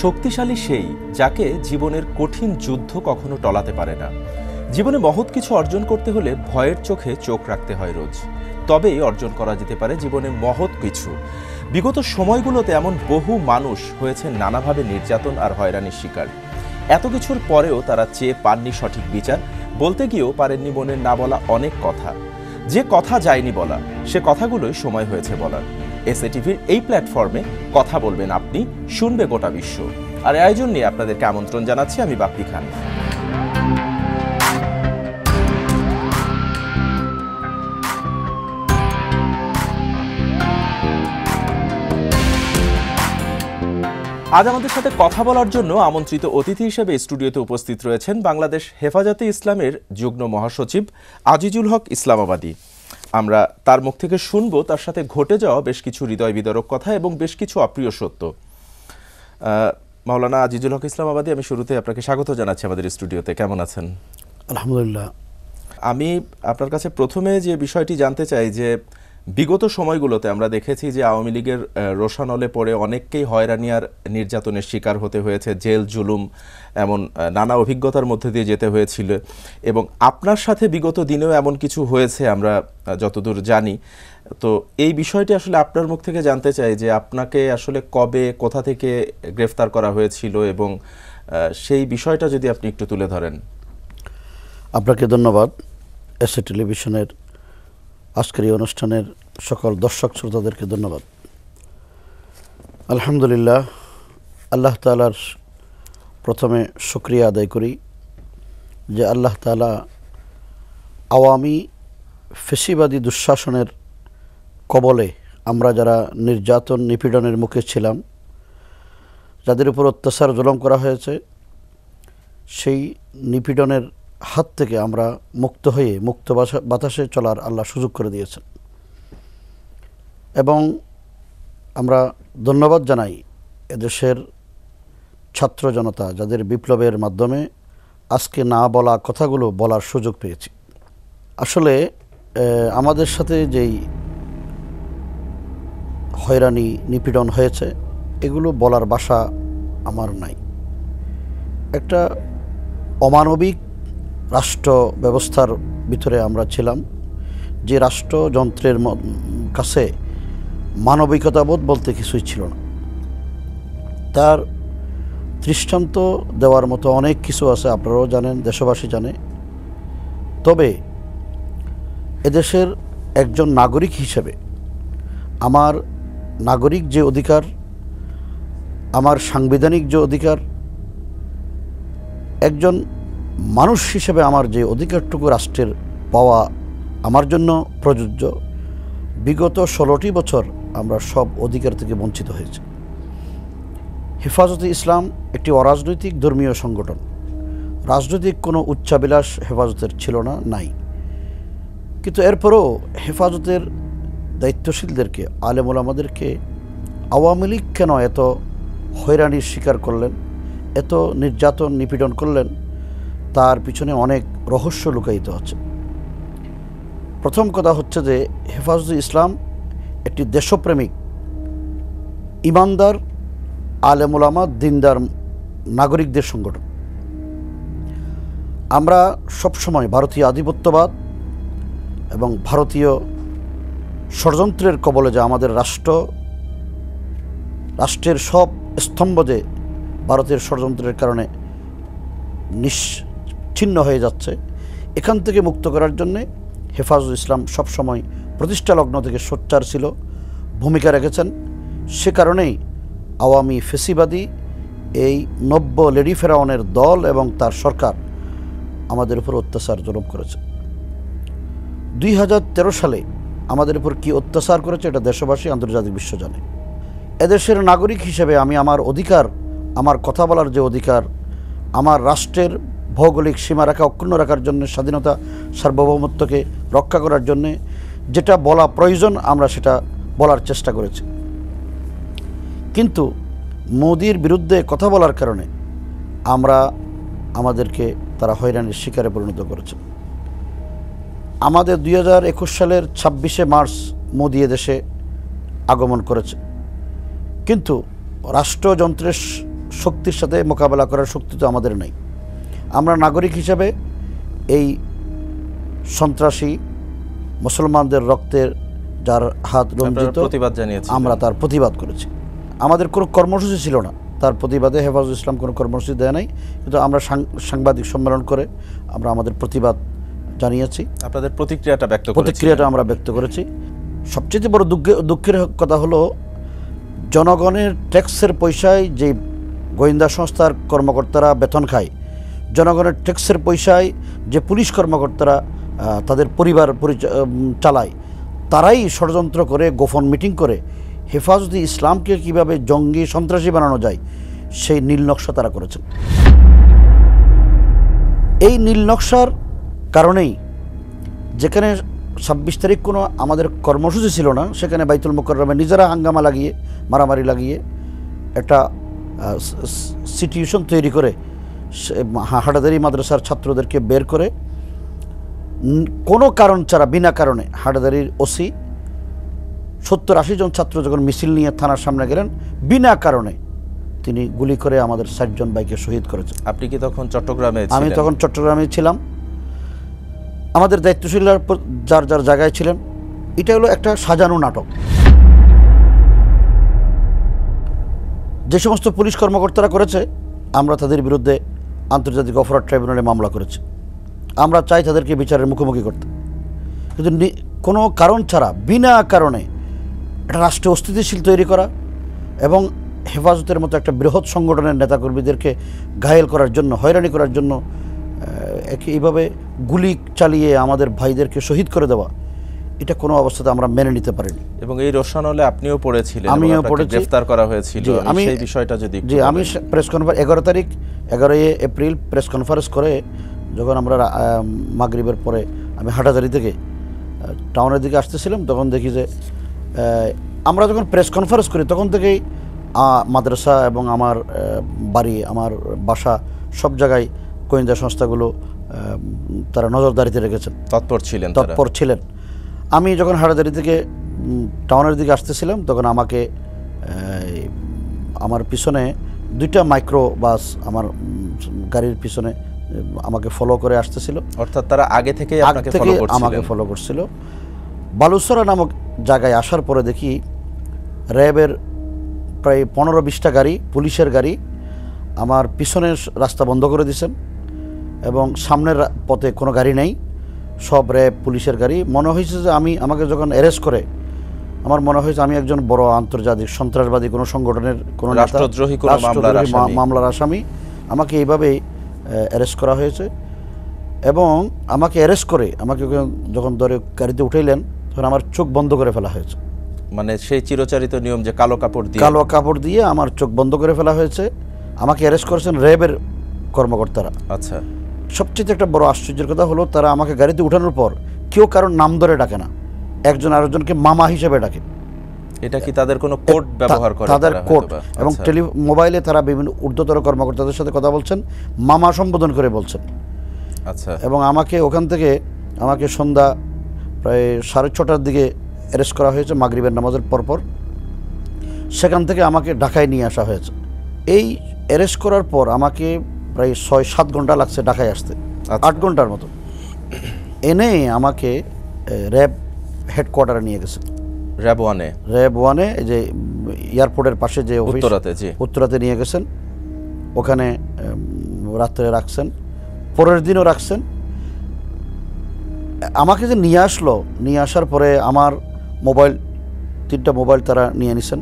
শক্তিশালী সেই যাকে জীবনের কঠিন যুদ্ধ কখনো টলাতে পারে না। জীবনে মহৎ কিছু অর্জন করতে হলে ভয়ের চোখে চোখ রাখতে হয় রোজ, তবেই অর্জন করা যেতে পারে জীবনে মহৎ কিছু। বিগত সময়গুলোতে এমন বহু মানুষ হয়েছে নানাভাবে নির্যাতন আর হয়রানির শিকার। এত কিছুর পরেও তারা চেয়ে পাননি সঠিক বিচার, বলতে গিয়েও পারেননি মনের না বলা অনেক কথা। যে কথা যায়নি বলা, সে কথাগুলোই সময় হয়েছে বলার। এসএটিভির এই প্ল্যাটফর্মে কথা বলবেন আপনি, শুনবে গোটা বিশ্ব। আর আয়োজন নিয়ে আপনাদেরকে আমন্ত্রণ জানাচ্ছি আমি বাপ্পি খান। আজ আমাদের সাথে কথা বলার জন্য আমন্ত্রিত অতিথি হিসেবে স্টুডিওতে উপস্থিত রয়েছেন বাংলাদেশ হেফাজতে ইসলামের যুগ্ম মহাসচিব আজিজুল হক ইসলামাবাদী। আমরা তার মুখ থেকে শুনব তার সাথে ঘটে যাওয়া বেশ কিছু হৃদয় বিদারক কথা এবং বেশ কিছু অপ্রিয় সত্য। মাওলানা আজিজুল হক ইসলামাবাদী, আমি শুরুতে আপনাকে স্বাগত জানাচ্ছি আমাদের স্টুডিওতে। কেমন আছেন? আলহামদুলিল্লাহ। আমি আপনার কাছে প্রথমে যে বিষয়টি জানতে চাই যে বিগত সময়গুলোতে আমরা দেখেছি যে আওয়ামী লীগের রোষানলে পড়ে অনেককেই হয়রানি আর নির্যাতনের শিকার হতে হয়েছে, জেল জুলুম এমন নানা অভিজ্ঞতার মধ্যে দিয়ে যেতে হয়েছিল, এবং আপনার সাথে বিগত দিনেও এমন কিছু হয়েছে আমরা যতদূর জানি। তো এই বিষয়টি আসলে আপনার মুখ থেকে জানতে চাই যে আপনাকে আসলে কবে, কোথা থেকে গ্রেফতার করা হয়েছিল এবং সেই বিষয়টা যদি আপনি একটু তুলে ধরেন। আপনাকে ধন্যবাদ। এসএ টেলিভিশনের আজকের এই অনুষ্ঠানের সকল দর্শক শ্রোতাদেরকে ধন্যবাদ। আলহামদুলিল্লাহ, আল্লাহ তাআলার প্রথমে শুকরিয়া আদায় করি যে আল্লাহ তাআলা আওয়ামী ফেসিবাদী দুঃশাসনের কবলে আমরা যারা নির্যাতন নিপীড়নের মুখে ছিলাম, যাদের উপর অত্যাচার জুলুম করা হয়েছে, সেই নিপীড়নের হাত থেকে আমরা মুক্ত হয়ে মুক্ত বাতাসে চলার আল্লাহ সুযোগ করে দিয়েছেন। এবং আমরা ধন্যবাদ জানাই এদেশের ছাত্র জনতা, যাদের বিপ্লবের মাধ্যমে আজকে না বলা কথাগুলো বলার সুযোগ পেয়েছি। আসলে আমাদের সাথে যেই হয়রানি নিপীড়ন হয়েছে, এগুলো বলার ভাষা আমার নাই। একটা অমানবিক রাষ্ট্র ব্যবস্থার ভিতরে আমরা ছিলাম, যে রাষ্ট্রযন্ত্রের কাছে মানবিকতাবোধ বলতে কিছুই ছিল না। তার দৃষ্টান্ত দেওয়ার মতো অনেক কিছু আছে, আপনারাও জানেন, দেশবাসী জানে। তবে এদেশের একজন নাগরিক হিসেবে আমার নাগরিক যে অধিকার, আমার সাংবিধানিক যে অধিকার, একজন মানুষ হিসেবে আমার যে অধিকারটুকু রাষ্ট্রের পাওয়া আমার জন্য প্রযোজ্য, বিগত 16টি বছর আমরা সব অধিকার থেকে বঞ্চিত হয়েছি। হেফাজতে ইসলাম একটি অরাজনৈতিক ধর্মীয় সংগঠন। রাজনৈতিক কোনো উচ্চাবিলাস হেফাজতের ছিল না, নাই। কিন্তু এরপরও হেফাজতের দায়িত্বশীলদেরকে, আলেম ওলামাদেরকে আওয়ামী লীগ কেন এত হয়রানির শিকার করলেন, এত নির্যাতন নিপীড়ন করলেন, তার পিছনে অনেক রহস্য লুকায়িত আছে। প্রথম কথা হচ্ছে যে হেফাজতে ইসলাম একটি দেশপ্রেমিক, ইমানদার, আলেম ওলামা, দিনদার নাগরিকদের সংগঠন। আমরা সবসময় ভারতীয় আধিপত্যবাদ এবং ভারতীয় ষড়যন্ত্রের কবলে যে আমাদের রাষ্ট্রের সব স্তম্ভ যে ভারতের ষড়যন্ত্রের কারণে নিশ্চিহ্ন হয়ে যাচ্ছে, এখান থেকে মুক্ত করার জন্যে হেফাজতে ইসলাম সবসময় প্রতিষ্ঠা লগ্ন থেকে সোচ্চার ছিল, ভূমিকা রেখেছেন। সে কারণেই আওয়ামী ফেসিবাদী এই নব্য লেডি ফেরাউনের দল এবং তার সরকার আমাদের উপর অত্যাচার জুলুম করেছে। 2013 সালে আমাদের উপর কি অত্যাচার করেছে এটা দেশবাসী, আন্তর্জাতিক বিশ্ব জানে। এদেশের নাগরিক হিসেবে আমি আমার অধিকার, আমার কথা বলার যে অধিকার, আমার রাষ্ট্রের ভৌগোলিক সীমারেখা অক্ষুণ্ণ রাখার জন্য, স্বাধীনতা সার্বভৌমত্বকে রক্ষা করার জন্যে যেটা বলা প্রয়োজন আমরা সেটা বলার চেষ্টা করেছি। কিন্তু মোদির বিরুদ্ধে কথা বলার কারণে আমাদেরকে তারা হয়রানির শিকারে পরিণত করেছে। আমাদের 2021 সালের 26শে মার্চ মোদি এদেশে আগমন করেছে, কিন্তু রাষ্ট্রযন্ত্রের শক্তির সাথে মোকাবেলা করার শক্তি তো আমাদের নাই। আমরা নাগরিক হিসেবে এই সন্ত্রাসী মুসলমানদের রক্তের যার হাত রঞ্জিত প্রতিবাদ জানিয়েছি, আমরা তার প্রতিবাদ করেছি। আমাদের কোনো কর্মসূচি ছিল না তার প্রতিবাদে, হেফাজত ইসলাম কোনো কর্মসূচি দেয় নাই, কিন্তু আমরা সাংবাদিক সম্মেলন করে আমরা আমাদের প্রতিবাদ জানিয়েছি। আপনাদের প্রতিক্রিয়াটা আমরা ব্যক্ত করেছি। সবচেয়ে বড় দুঃখের কথা হলো জনগণের ট্যাক্সের পয়সায় যে গোয়েন্দা সংস্থার কর্মকর্তারা বেতন খায়, জনগণের ট্যাক্সের পয়সায় যে পুলিশ কর্মকর্তারা তাদের পরিবার চালায়, তারাই ষড়যন্ত্র করে গোপন মিটিং করে হেফাজতে ইসলামকে কিভাবে জঙ্গি সন্ত্রাসী বানানো যায় সেই নীল নকশা তারা করেছেন। এই নীল নকশার কারণেই যেখানে 26 তারিখ কোনো আমাদের কর্মসূচি ছিল না, সেখানে বাইতুল মুকাররমে নিজেরা হাঙ্গামা লাগিয়ে মারামারি লাগিয়ে একটা সিচুয়েশন তৈরি করে হাটাদারি মাদ্রাসার ছাত্রদেরকে বের করে কোনো কারণ ছাড়া বিনা কারণে হাটাদারির ওসি 70-80 জন ছাত্র যখন মিছিল নিয়ে থানার সামনে গেলেন, বিনা কারণে তিনি গুলি করে আমাদের 60 জন ভাইকে শহীদ করেছেন। আপনি কি তখন চট্টগ্রামে? আমি তখন চট্টগ্রামে ছিলাম। আমাদের দায়িত্বশীলরা যার যার জায়গায় ছিলেন। এটা হলো একটা সাজানো নাটক। যে সমস্ত পুলিশ কর্মকর্তারা করেছে, আমরা তাদের বিরুদ্ধে আন্তর্জাতিক অপরাধ ট্রাইব্যুনালে মামলা করেছি। আমরা চাই তাদেরকে বিচারের মুখোমুখি করতে, কিন্তু কোনো কারণ ছাড়া বিনা কারণে একটা রাষ্ট্রে অস্থিতিশীল তৈরি করা এবং হেফাজতের মতো একটা বৃহৎ সংগঠনের নেতাকর্মীদেরকে ঘায়েল করার জন্য, হয়রানি করার জন্য এইভাবে গুলি চালিয়ে আমাদের ভাইদেরকে শহীদ করে দেওয়া, এটা কোনো অবস্থাতে আমরা মেনে নিতে পারিনি। এবং এই রোশানলে আপনিও পড়েছিলেন, আমিও পড়েছি, গ্রেফতার করা হয়েছিল। আমি সেই বিষয়টা যদি আমি press conference 11 April press conference করে যখন আমরা মাগরিবের পরে আমি হাটাজারি থেকে টাউনের দিকে আসতেছিলাম, তখন দেখি যে আমরা যখন প্রেস কনফারেন্স করি তখন থেকেই মাদ্রাসা এবং আমার বাড়ি, আমার বাসা, সব জায়গায় গোয়েন্দা সংস্থাগুলো তারা নজরদারিতে রেখেছেন, তৎপর ছিলেন। আমি যখন হাটাজারি থেকে টাউনের দিকে আসতেছিলাম তখন আমাকে আমার পিছনে 2টা মাইক্রো বাস আমার গাড়ির পিছনে আমাকে ফলো করে আসতেছিল। অর্থাৎ তারা আগে থেকে আমাকে ফলো করছিল। বালুসরা নামক জায়গায় আসার পরে দেখি র্যাবের প্রায় 15-20টা গাড়ি, পুলিশের গাড়ি আমার পিছনের রাস্তা বন্ধ করে দিয়েছেন এবং সামনের পথে কোনো গাড়ি নেই, সব র্যাব পুলিশের গাড়ি। মনে হয়েছে যে আমাকে যখন অ্যারেস্ট করে আমার মনে হয়েছে আমি একজন বড় আন্তর্জাতিক সন্ত্রাসবাদী কোনো সংগঠনের কোনো রাষ্ট্রদ্রোহী মামলার আসামি। আমাকে এইভাবেই অ্যারেস্ট করা হয়েছে এবং আমাকে অ্যারেস্ট করে আমাকে যখন ধরে গাড়িতে উঠাইলেন তখন আমার চোখ বন্ধ করে ফেলা হয়েছে। মানে সেই চিরচারিত নিয়ম যে কালো কাপড় দিয়ে আমার চোখ বন্ধ করে ফেলা হয়েছে। আমাকে অ্যারেস্ট করেছেন র্যাবের কর্মকর্তারা। আচ্ছা, সবচেয়ে একটা বড় আশ্চর্যের কথা হলো তারা আমাকে গাড়িতে উঠানোর পর কেউ কারোর নাম ধরে ডাকে না, একজন আরেকজনকে মামা হিসেবে ডাকে। এটা কি তাদের কোনো কোড ব্যবহার করে? তাদের কোড এবং মোবাইলে তারা বিভিন্ন ঊর্ধ্বতর কর্মকর্তাদের সাথে কথা বলছেন, মামা সম্বোধন করে বলছেন। আচ্ছা, এবং ওখান থেকে আমাকে সন্ধ্যা প্রায় 6:30টার দিকে অ্যারেস্ট করা হয়েছে মাগরিবের নামাজের পরপর। সেখান থেকে আমাকে ঢাকায় নিয়ে আসা হয়েছে। এই অ্যারেস্ট করার পর আমাকে প্রায় 6-7 ঘন্টা লাগছে ঢাকায় আসতে, 8 ঘন্টার মতো। এনে আমাকে র্যাব হেডকোয়ার্টারে নিয়ে গেছে, র্যাব ওয়ানে যে এয়ারপোর্টের পাশে যে অফিস, উত্তরাতে নিয়ে গেছেন। ওখানে রাত্রে রাখছেন, পরের দিনও রাখছেন। আমাকে যে নিয়ে আসার পরে আমার মোবাইল 3টা মোবাইল তারা নিয়ে নিছেন।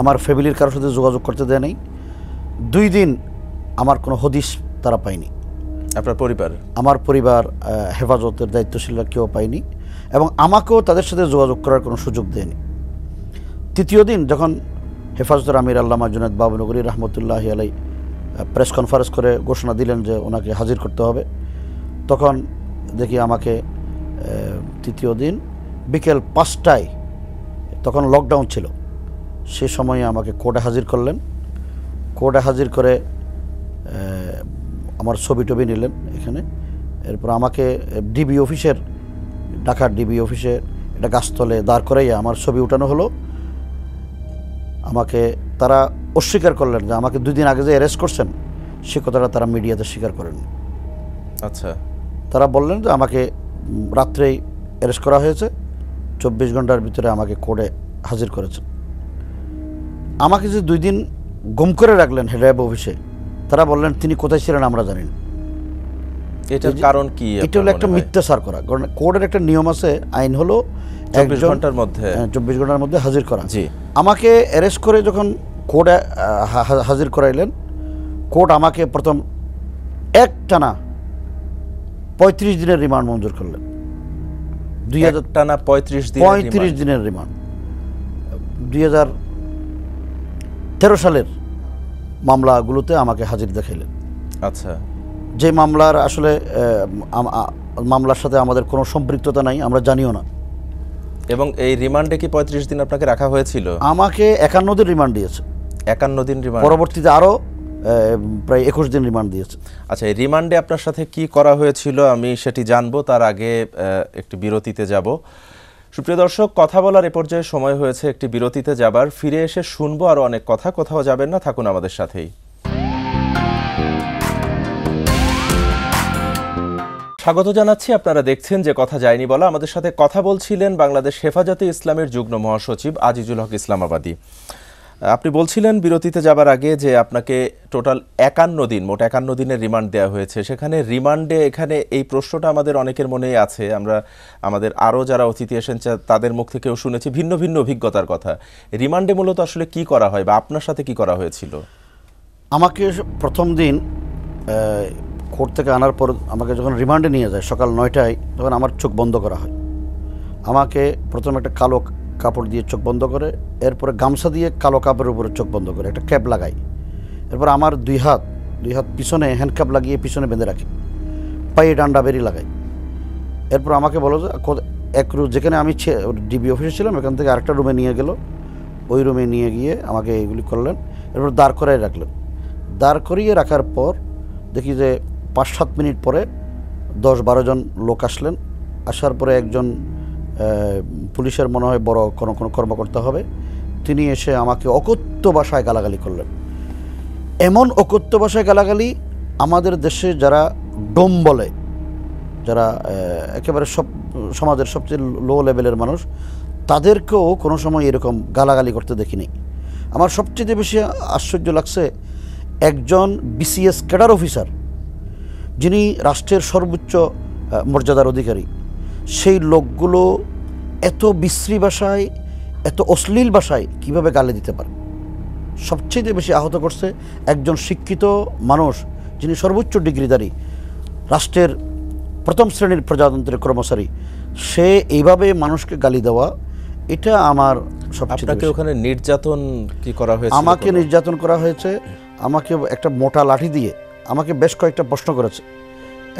আমার ফ্যামিলির কারোর সাথে যোগাযোগ করতে দেয় নাই। 2 দিন আমার কোনো হদিশ তারা পায়নি। আমার পরিবার হেফাজতের দায়িত্বশীলরা কেউ পায়নি এবং আমাকেও তাদের সাথে যোগাযোগ করার কোনো সুযোগ দেয়নি। 3য় দিন যখন হেফাজতের আমির আল্লামা জুনায়েদ বাবুনগরী রহমতুল্লাহি আলাই প্রেস কনফারেন্স করে ঘোষণা দিলেন যে ওনাকে হাজির করতে হবে, তখন দেখি আমাকে 3য় দিন বিকেল 5টায়, তখন লকডাউন ছিল, সে সময়ে আমাকে কোর্টে হাজির করলেন। কোর্টে হাজির করে আমার ছবি টবি নিলেন এখানে। এরপর আমাকে ঢাকার ডিবি অফিসে একটা গাছতলে দাঁড় করাইয়া আমার ছবি উঠানো হলো। আমাকে তারা অস্বীকার করলেন যে আমাকে 2 দিন আগে যে অ্যারেস্ট করছেন সে কথাটা তারা মিডিয়াতে স্বীকার করেন। আচ্ছা, তারা বললেন যে আমাকে রাত্রেই অ্যারেস্ট করা হয়েছে, 24 ঘন্টার ভিতরে আমাকে কোর্টে হাজির করেছেন। আমাকে যে 2 দিন গুম করে রাখলেন র্যাব অফিসে, তারা বললেন তিনি কোথায় ছিলেন আমরা জানি না। এটার কারণ কি? এটা হলো একটা মিথ্যাচার করা, কারণ কোর্টের একটা নিয়ম আছে, আইন হলো 24 ঘন্টার মধ্যে 24 ঘন্টার মধ্যে হাজির করা। জি। আমাকে অ্যারেস্ট করে যখন কোর্টে হাজির করাইলেন, কোর্ট আমাকে প্রথম একটানা 35 দিনের রিমান্ড মঞ্জুর করলেন। 2000 টানা 35 দিনের রিমান্ড 2013 সালের মামলাগুলোতে আমাকে হাজির দেখাইলেন। আচ্ছা, যে মামলার আসলে মামলার সাথে আমাদের কোনো সম্পৃক্ততা নাই, আমরা জানিও না। এবং এই রিমান্ডে কি 35 দিন আপনাকে রাখা হয়েছিল? আমাকে 51 দিন রিমান্ড দিয়েছে, 51 দিন রিমান্ড, পরবর্তীতে আরও প্রায় 21 দিন রিমান্ড দিয়েছে। আচ্ছা, এই রিমান্ডে আপনার সাথে কি করা হয়েছিল আমি সেটি জানবো, তার আগে একটি বিরতিতে যাব। সুপ্রিয় দর্শক, কথা বলার এ পর্যায়ে সময় হয়েছে একটি বিরতিতে যাবার। ফিরে এসে শুনবো আরও অনেক কথা। কোথাও যাবেন না, থাকুন আমাদের সাথেই। স্বাগত জানাচ্ছি, আপনারা দেখছেন যে কথা যায়নি বলা। আমাদের সাথে কথা বলছিলেন বাংলাদেশ হেফাজতে ইসলামের যুগ্ম মহাসচিব আজিজুল হক ইসলামাবাদী। আপনি বলছিলেন বিরতিতে যাবার আগে যে আপনাকে টোটাল 51 দিন, মোট 51 দিনের রিমান্ড দেওয়া হয়েছে। সেখানে রিমান্ডে এখানে এই প্রশ্নটা আমাদের অনেকের মনেই আছে, আমরা আমাদের আরও যারা অতিথি এসেছেন তাদের মুখ থেকেও শুনেছি ভিন্ন ভিন্ন অভিজ্ঞতার কথা। রিমান্ডে মূলত আসলে কি করা হয় বা আপনার সাথে কি করা হয়েছিল? আমাকে প্রথম দিন কোর্ট থেকে আনার পর আমাকে যখন রিমান্ডে নিয়ে যায় সকাল 9টায়, তখন আমার চোখ বন্ধ করা হয়। আমাকে প্রথম একটা কালো কাপড় দিয়ে চোখ বন্ধ করে, এরপরে গামছা দিয়ে কালো কাপড়ের উপরে চোখ বন্ধ করে একটা ক্যাপ লাগাই। এরপর আমার দুই হাত পিছনে হ্যান্ডকাপ লাগিয়ে পিছনে বেঁধে রাখি, পায়ে ডান্ডা বেরি লাগাই। এরপর আমাকে বলো যে এক রুম, যেখানে আমি ডিবি অফিসে ছিলাম এখান থেকে আরেকটা রুমে নিয়ে গেল, ওই রুমে নিয়ে গিয়ে আমাকে এইগুলি করলেন। এরপর দাঁড় করাই রাখলেন। দাঁড় করিয়ে রাখার পর দেখি যে 5-7 মিনিট পরে 10-12 জন লোক আসলেন। আসার পরে একজন পুলিশের মনে হয় বড় কোনো কর্মকর্তা হবে, তিনি এসে আমাকে অকথ্য ভাষায় গালাগালি করলেন। এমন অকথ্য ভাষায় গালাগালি আমাদের দেশে যারা ডোম বলে, যারা একেবারে সমাজের সবচেয়ে লো লেভেলের মানুষ, তাদেরকেও কোনো সময় এরকম গালাগালি করতে দেখিনি। আমার সবচেয়ে বেশি আশ্চর্য লাগছে একজন বিসিএস ক্যাডার অফিসার, যিনি রাষ্ট্রের সর্বোচ্চ মর্যাদার অধিকারী, সেই লোকগুলো এত বিশ্রী ভাষায়, এত অশ্লীল ভাষায় কীভাবে গালি দিতে পারে। সবচেয়ে বেশি আহত করছে একজন শিক্ষিত মানুষ, যিনি সর্বোচ্চ ডিগ্রিধারী, রাষ্ট্রের প্রথম শ্রেণীর প্রজাতন্ত্রের কর্মচারী, সে এইভাবে মানুষকে গালি দেওয়া, এটা আমার সবচেয়ে। ওখানে নির্যাতন কি করা হয়েছে? আমাকে নির্যাতন করা হয়েছে। আমাকে একটা মোটা লাঠি দিয়ে আমাকে বেশ কয়েকটা প্রশ্ন করেছে।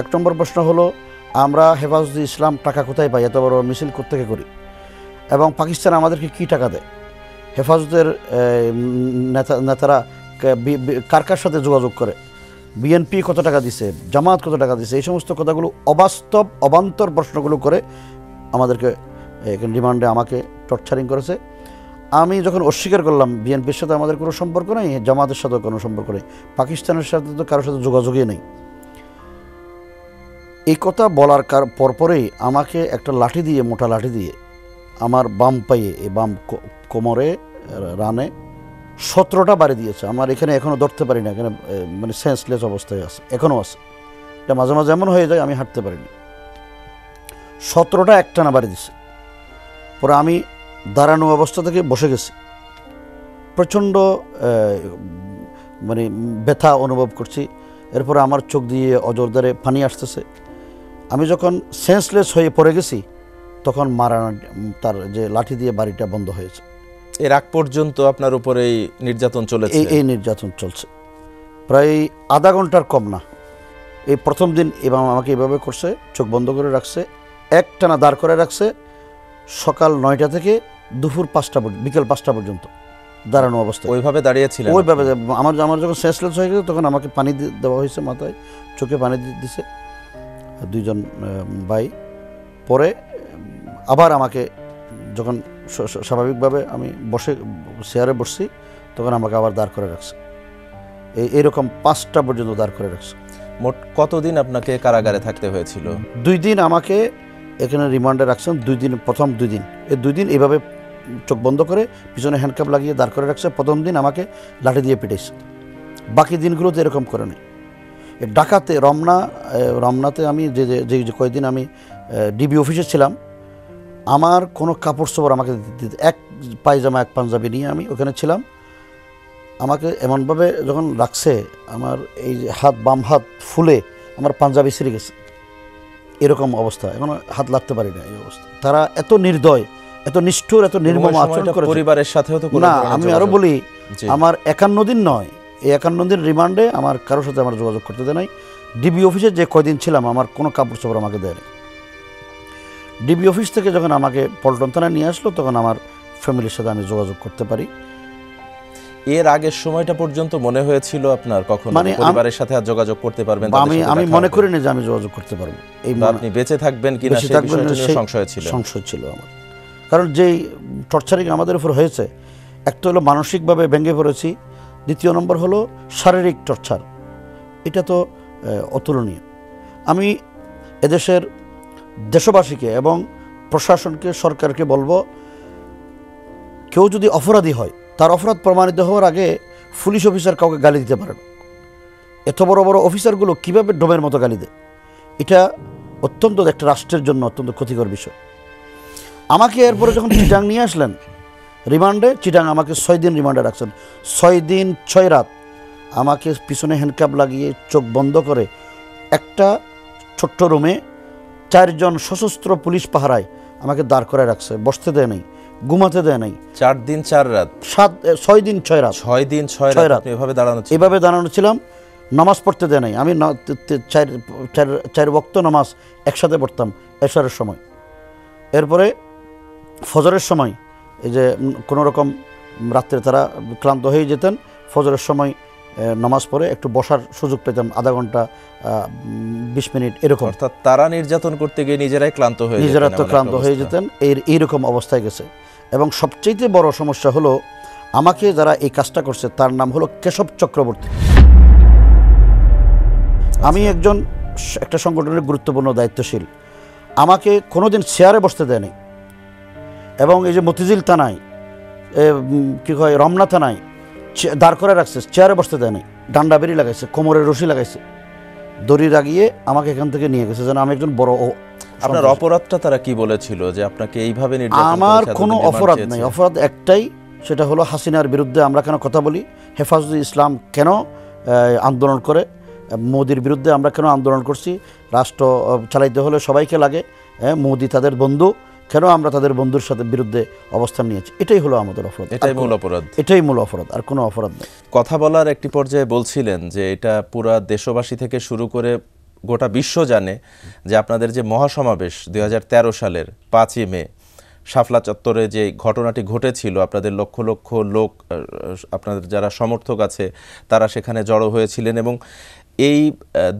1 নম্বর প্রশ্ন হলো, আমরা হেফাজতে ইসলাম টাকা কোথায় পাই, এত বড় মিছিল কোত্থেকে করি, এবং পাকিস্তান আমাদেরকে কি টাকা দেয়, হেফাজতের নেতারা কার কার সাথে যোগাযোগ করে, বিএনপি কত টাকা দিছে, জামাত কত টাকা দিছে, এই সমস্ত কথাগুলো অবাস্তব অবান্তর প্রশ্নগুলো করে আমাদেরকে রিমান্ডে আমাকে টর্চারিং করেছে। আমি যখন অস্বীকার করলাম বিএনপির সাথে আমাদের কোনো সম্পর্ক নেই, জামাতের সাথেও কোনো সম্পর্ক নেই, পাকিস্তানের সাথে তো কারোর সাথে যোগাযোগই নেই, এই কথা বলার পরপরেই আমাকে একটা লাঠি দিয়ে, মোটা লাঠি দিয়ে আমার বাম পায়ে, এই বাম কোমরে, রানে 17টা বাড়ি দিয়েছে। আমার এখানে এখনও ধরতে পারি না, এখানে মানে সেন্সলেস অবস্থায় আছে, এখনও আছে। এটা মাঝে মাঝে এমন হয়ে যায় আমি হাঁটতে পারিনি। 17টা একটানা বাড়ি দিছে। পরে আমি দাঁড়ানো অবস্থা থেকে বসে গেছি, প্রচণ্ড মানে ব্যথা অনুভব করছি। এরপরে আমার চোখ দিয়ে অজরদারে পানি আসতেছে। আমি যখন সেন্সলেস হয়ে পড়ে গেছি, তখন তার যে লাঠি দিয়ে বাড়িটা বন্ধ হয়েছে। এর আগ পর্যন্ত আপনার উপরেই নির্যাতন চলেছে? এই নির্যাতন চলছে প্রায় আধা ঘন্টার কম না। এই প্রথম দিন এবং আমাকে এভাবে করছে, চোখ বন্ধ করে রাখছে, একটানা দাঁড় করে রাখছে, সকাল 9টা থেকে দুপুর 5টা, বিকেল 5টা পর্যন্ত দাঁড়ানো অবস্থা। ওইভাবে দাঁড়িয়েছিলেন? ওইভাবে। আমার যখন সেন্সলেস হয়ে গেছে তখন আমাকে পানি দেওয়া হয়েছে, মাথায় চোখে পানি দিছে 2 জন ভাই। পরে আবার আমাকে যখন স্বাভাবিকভাবে আমি চেয়ারে বসছি, তখন আমাকে আবার দাঁড় করে রাখছে। এইরকম 5টা পর্যন্ত দাঁড় করে রাখছে। মোট কতদিন আপনাকে কারাগারে থাকতে হয়েছিল? 2 দিন আমাকে এখানে রিমান্ডে রাখছেন। 2 দিন, প্রথম 2 দিন, এই 2 দিন এইভাবে চোখ বন্ধ করে পিছনে হ্যান্ডকাপ লাগিয়ে দাঁড় করে রাখছে। প্রথম দিন আমাকে লাঠি দিয়ে পিটাইছে, বাকি দিনগুলোতে এরকম করে নেই। ঢাকাতে রমনাতে আমি যে কয়েকদিন আমি ডিবি অফিসে ছিলাম, আমার কোনো কাপড় চোপড় আমাকে দিতে, এক পায়জামা এক পাঞ্জাবি নিয়ে আমি ওখানে ছিলাম। আমাকে এমনভাবে যখন রাখছে, আমার এই বাম হাত ফুলে আমার পাঞ্জাবি ছিঁড়ে গেছে, এরকম অবস্থা। এখন হাত লাগতে পারি না, এই অবস্থা। তারা এত নির্দয়, এত নিষ্ঠুর, এত নির্মম আচরণ করে। পরিবারের সাথেও তো না, আমি আরো বলি, আমার 51 দিন নয়, এই 51 দিন রিমান্ডে আমার কারোর সাথে আমার যোগাযোগ করতে দেয় নাই। ডিবি অফিসে যে কয়দিন ছিলাম, আমার কোনো কাপড় চোপড় আমাকে দেয়নি। ডিবি অফিস থেকে যখন আমাকে পল্টন থানায় নিয়ে আসলো, তখন আমার ফ্যামিলির সাথে আমি যোগাযোগ করতে পারি। এর আগের সময়টা পর্যন্ত মনে হয়েছিল আপনার কখনো পরিবারের সাথে আর যোগাযোগ করতে পারবেন? আমি মনে করি না যে আমি যোগাযোগ করতে পারবো, এই আপনি বেঁচে থাকবেন কিনা সেই বিষয়টা নিয়ে সংশয় ছিল আমার। কারণ যেই টর্চারিং আমাদের উপর হয়েছে, একটা হলো মানসিকভাবে ভেঙে পড়েছি, দ্বিতীয় নম্বর হলো শারীরিক টর্চার। এটা তো অতুলনীয়। আমি এদেশের দেশবাসীকে এবং প্রশাসনকে, সরকারকে বলবো, কেউ যদি অপরাধী হয়, তার অপরাধ প্রমাণিত হওয়ার আগে পুলিশ অফিসার কাউকে গালি দিতে পারে না। এত বড় বড় অফিসারগুলো কীভাবে ডোমের মতো গালি দেয়, এটা অত্যন্ত একটা রাষ্ট্রের জন্য অত্যন্ত ক্ষতিকর বিষয়। আমাকে এরপরে যখন চিটাং নিয়ে আসলেন রিমান্ডে, চিটাং আমাকে 6 দিন রিমান্ডে রাখছেন। 6 দিন 6 রাত আমাকে পিছনে হ্যান্ডকাপ লাগিয়ে চোখ বন্ধ করে একটা ছোট্ট রুমে 4 জন সশস্ত্র পুলিশ পাহারায় আমাকে দাঁড় করে রাখছে। বসতে দেয় নাই, ঘুমাতে দেয় নাই। 4 দিন 4 রাত, 6 দিন 6 রাত, 6 দিন 6 রাত এভাবে দাঁড়ানো ছিলাম। নামাজ পড়তে দেয় নাই। আমি 4 ওয়াক্ত নামাজ একসাথে পড়তাম এশারের সময়। এরপরে ফজরের সময়, এই যে কোনো রকম রাত্রে তারা ক্লান্ত হয়ে যেতেন, ফজরের সময় নামাজ পড়ে একটু বসার সুযোগ পেতাম, আধা ঘন্টা 20 মিনিট এরকম। অর্থাৎ তারা নির্যাতন করতে গিয়ে নিজেরাই ক্লান্ত হয়ে যেতেন। এইরকম অবস্থায় গেছে। এবং সবচেয়ে বড় সমস্যা হলো, আমাকে যারা এই কাজটা করছে তার নাম হলো কেশব চক্রবর্তী। আমি একটা সংগঠনের গুরুত্বপূর্ণ দায়িত্বশীল। আমাকে কোনোদিন চেয়ারে বসতে দেয়নি। এবং এই যে মতিঝিল থানায়, কী হয়, রমনা থানায় দাঁড় করে রাখছে, চেয়ারে বসতে দেয়নি। ডান্ডা বেরি লাগাইছে, কোমরের রশি লাগাইছে, দড়ি লাগিয়ে আমাকে এখান থেকে নিয়ে গেছে যেন আমি একজন বড়। আপনার অপরাধটা তারা কি বলেছিল যে আপনাকে এইভাবে নির্যাতন? আমার কোনো অপরাধ নাই। অপরাধ একটাই, সেটা হলো হাসিনার বিরুদ্ধে আমরা কেন কথা বলি, হেফাজতে ইসলাম কেন আন্দোলন করে, মোদির বিরুদ্ধে আমরা কেন আন্দোলন করছি। রাষ্ট্র চালাইতে হলে সবাইকে লাগে, মোদি তাদের বন্ধু, কেন আমরা তাদের বন্ধুর সাথে বিরুদ্ধে অবস্থান নিয়েছি। এটাই হলো আমাদের অপরাধ, এটাই মূল অপরাধ, আর কোনো অপরাধ নেই। কথা বলার একটি পর্যায়ে বলছিলেন যে এটা পুরা দেশবাসী থেকে শুরু করে গোটা বিশ্ব জানে যে আপনাদের যে মহাসমাবেশ 2013 সালের 5ই মে শাপলা চত্বরে যে ঘটনাটি ঘটেছিল, আপনাদের লক্ষ লক্ষ লোক, আপনাদের যারা সমর্থক আছে তারা সেখানে জড়ো হয়েছিলেন, এবং এই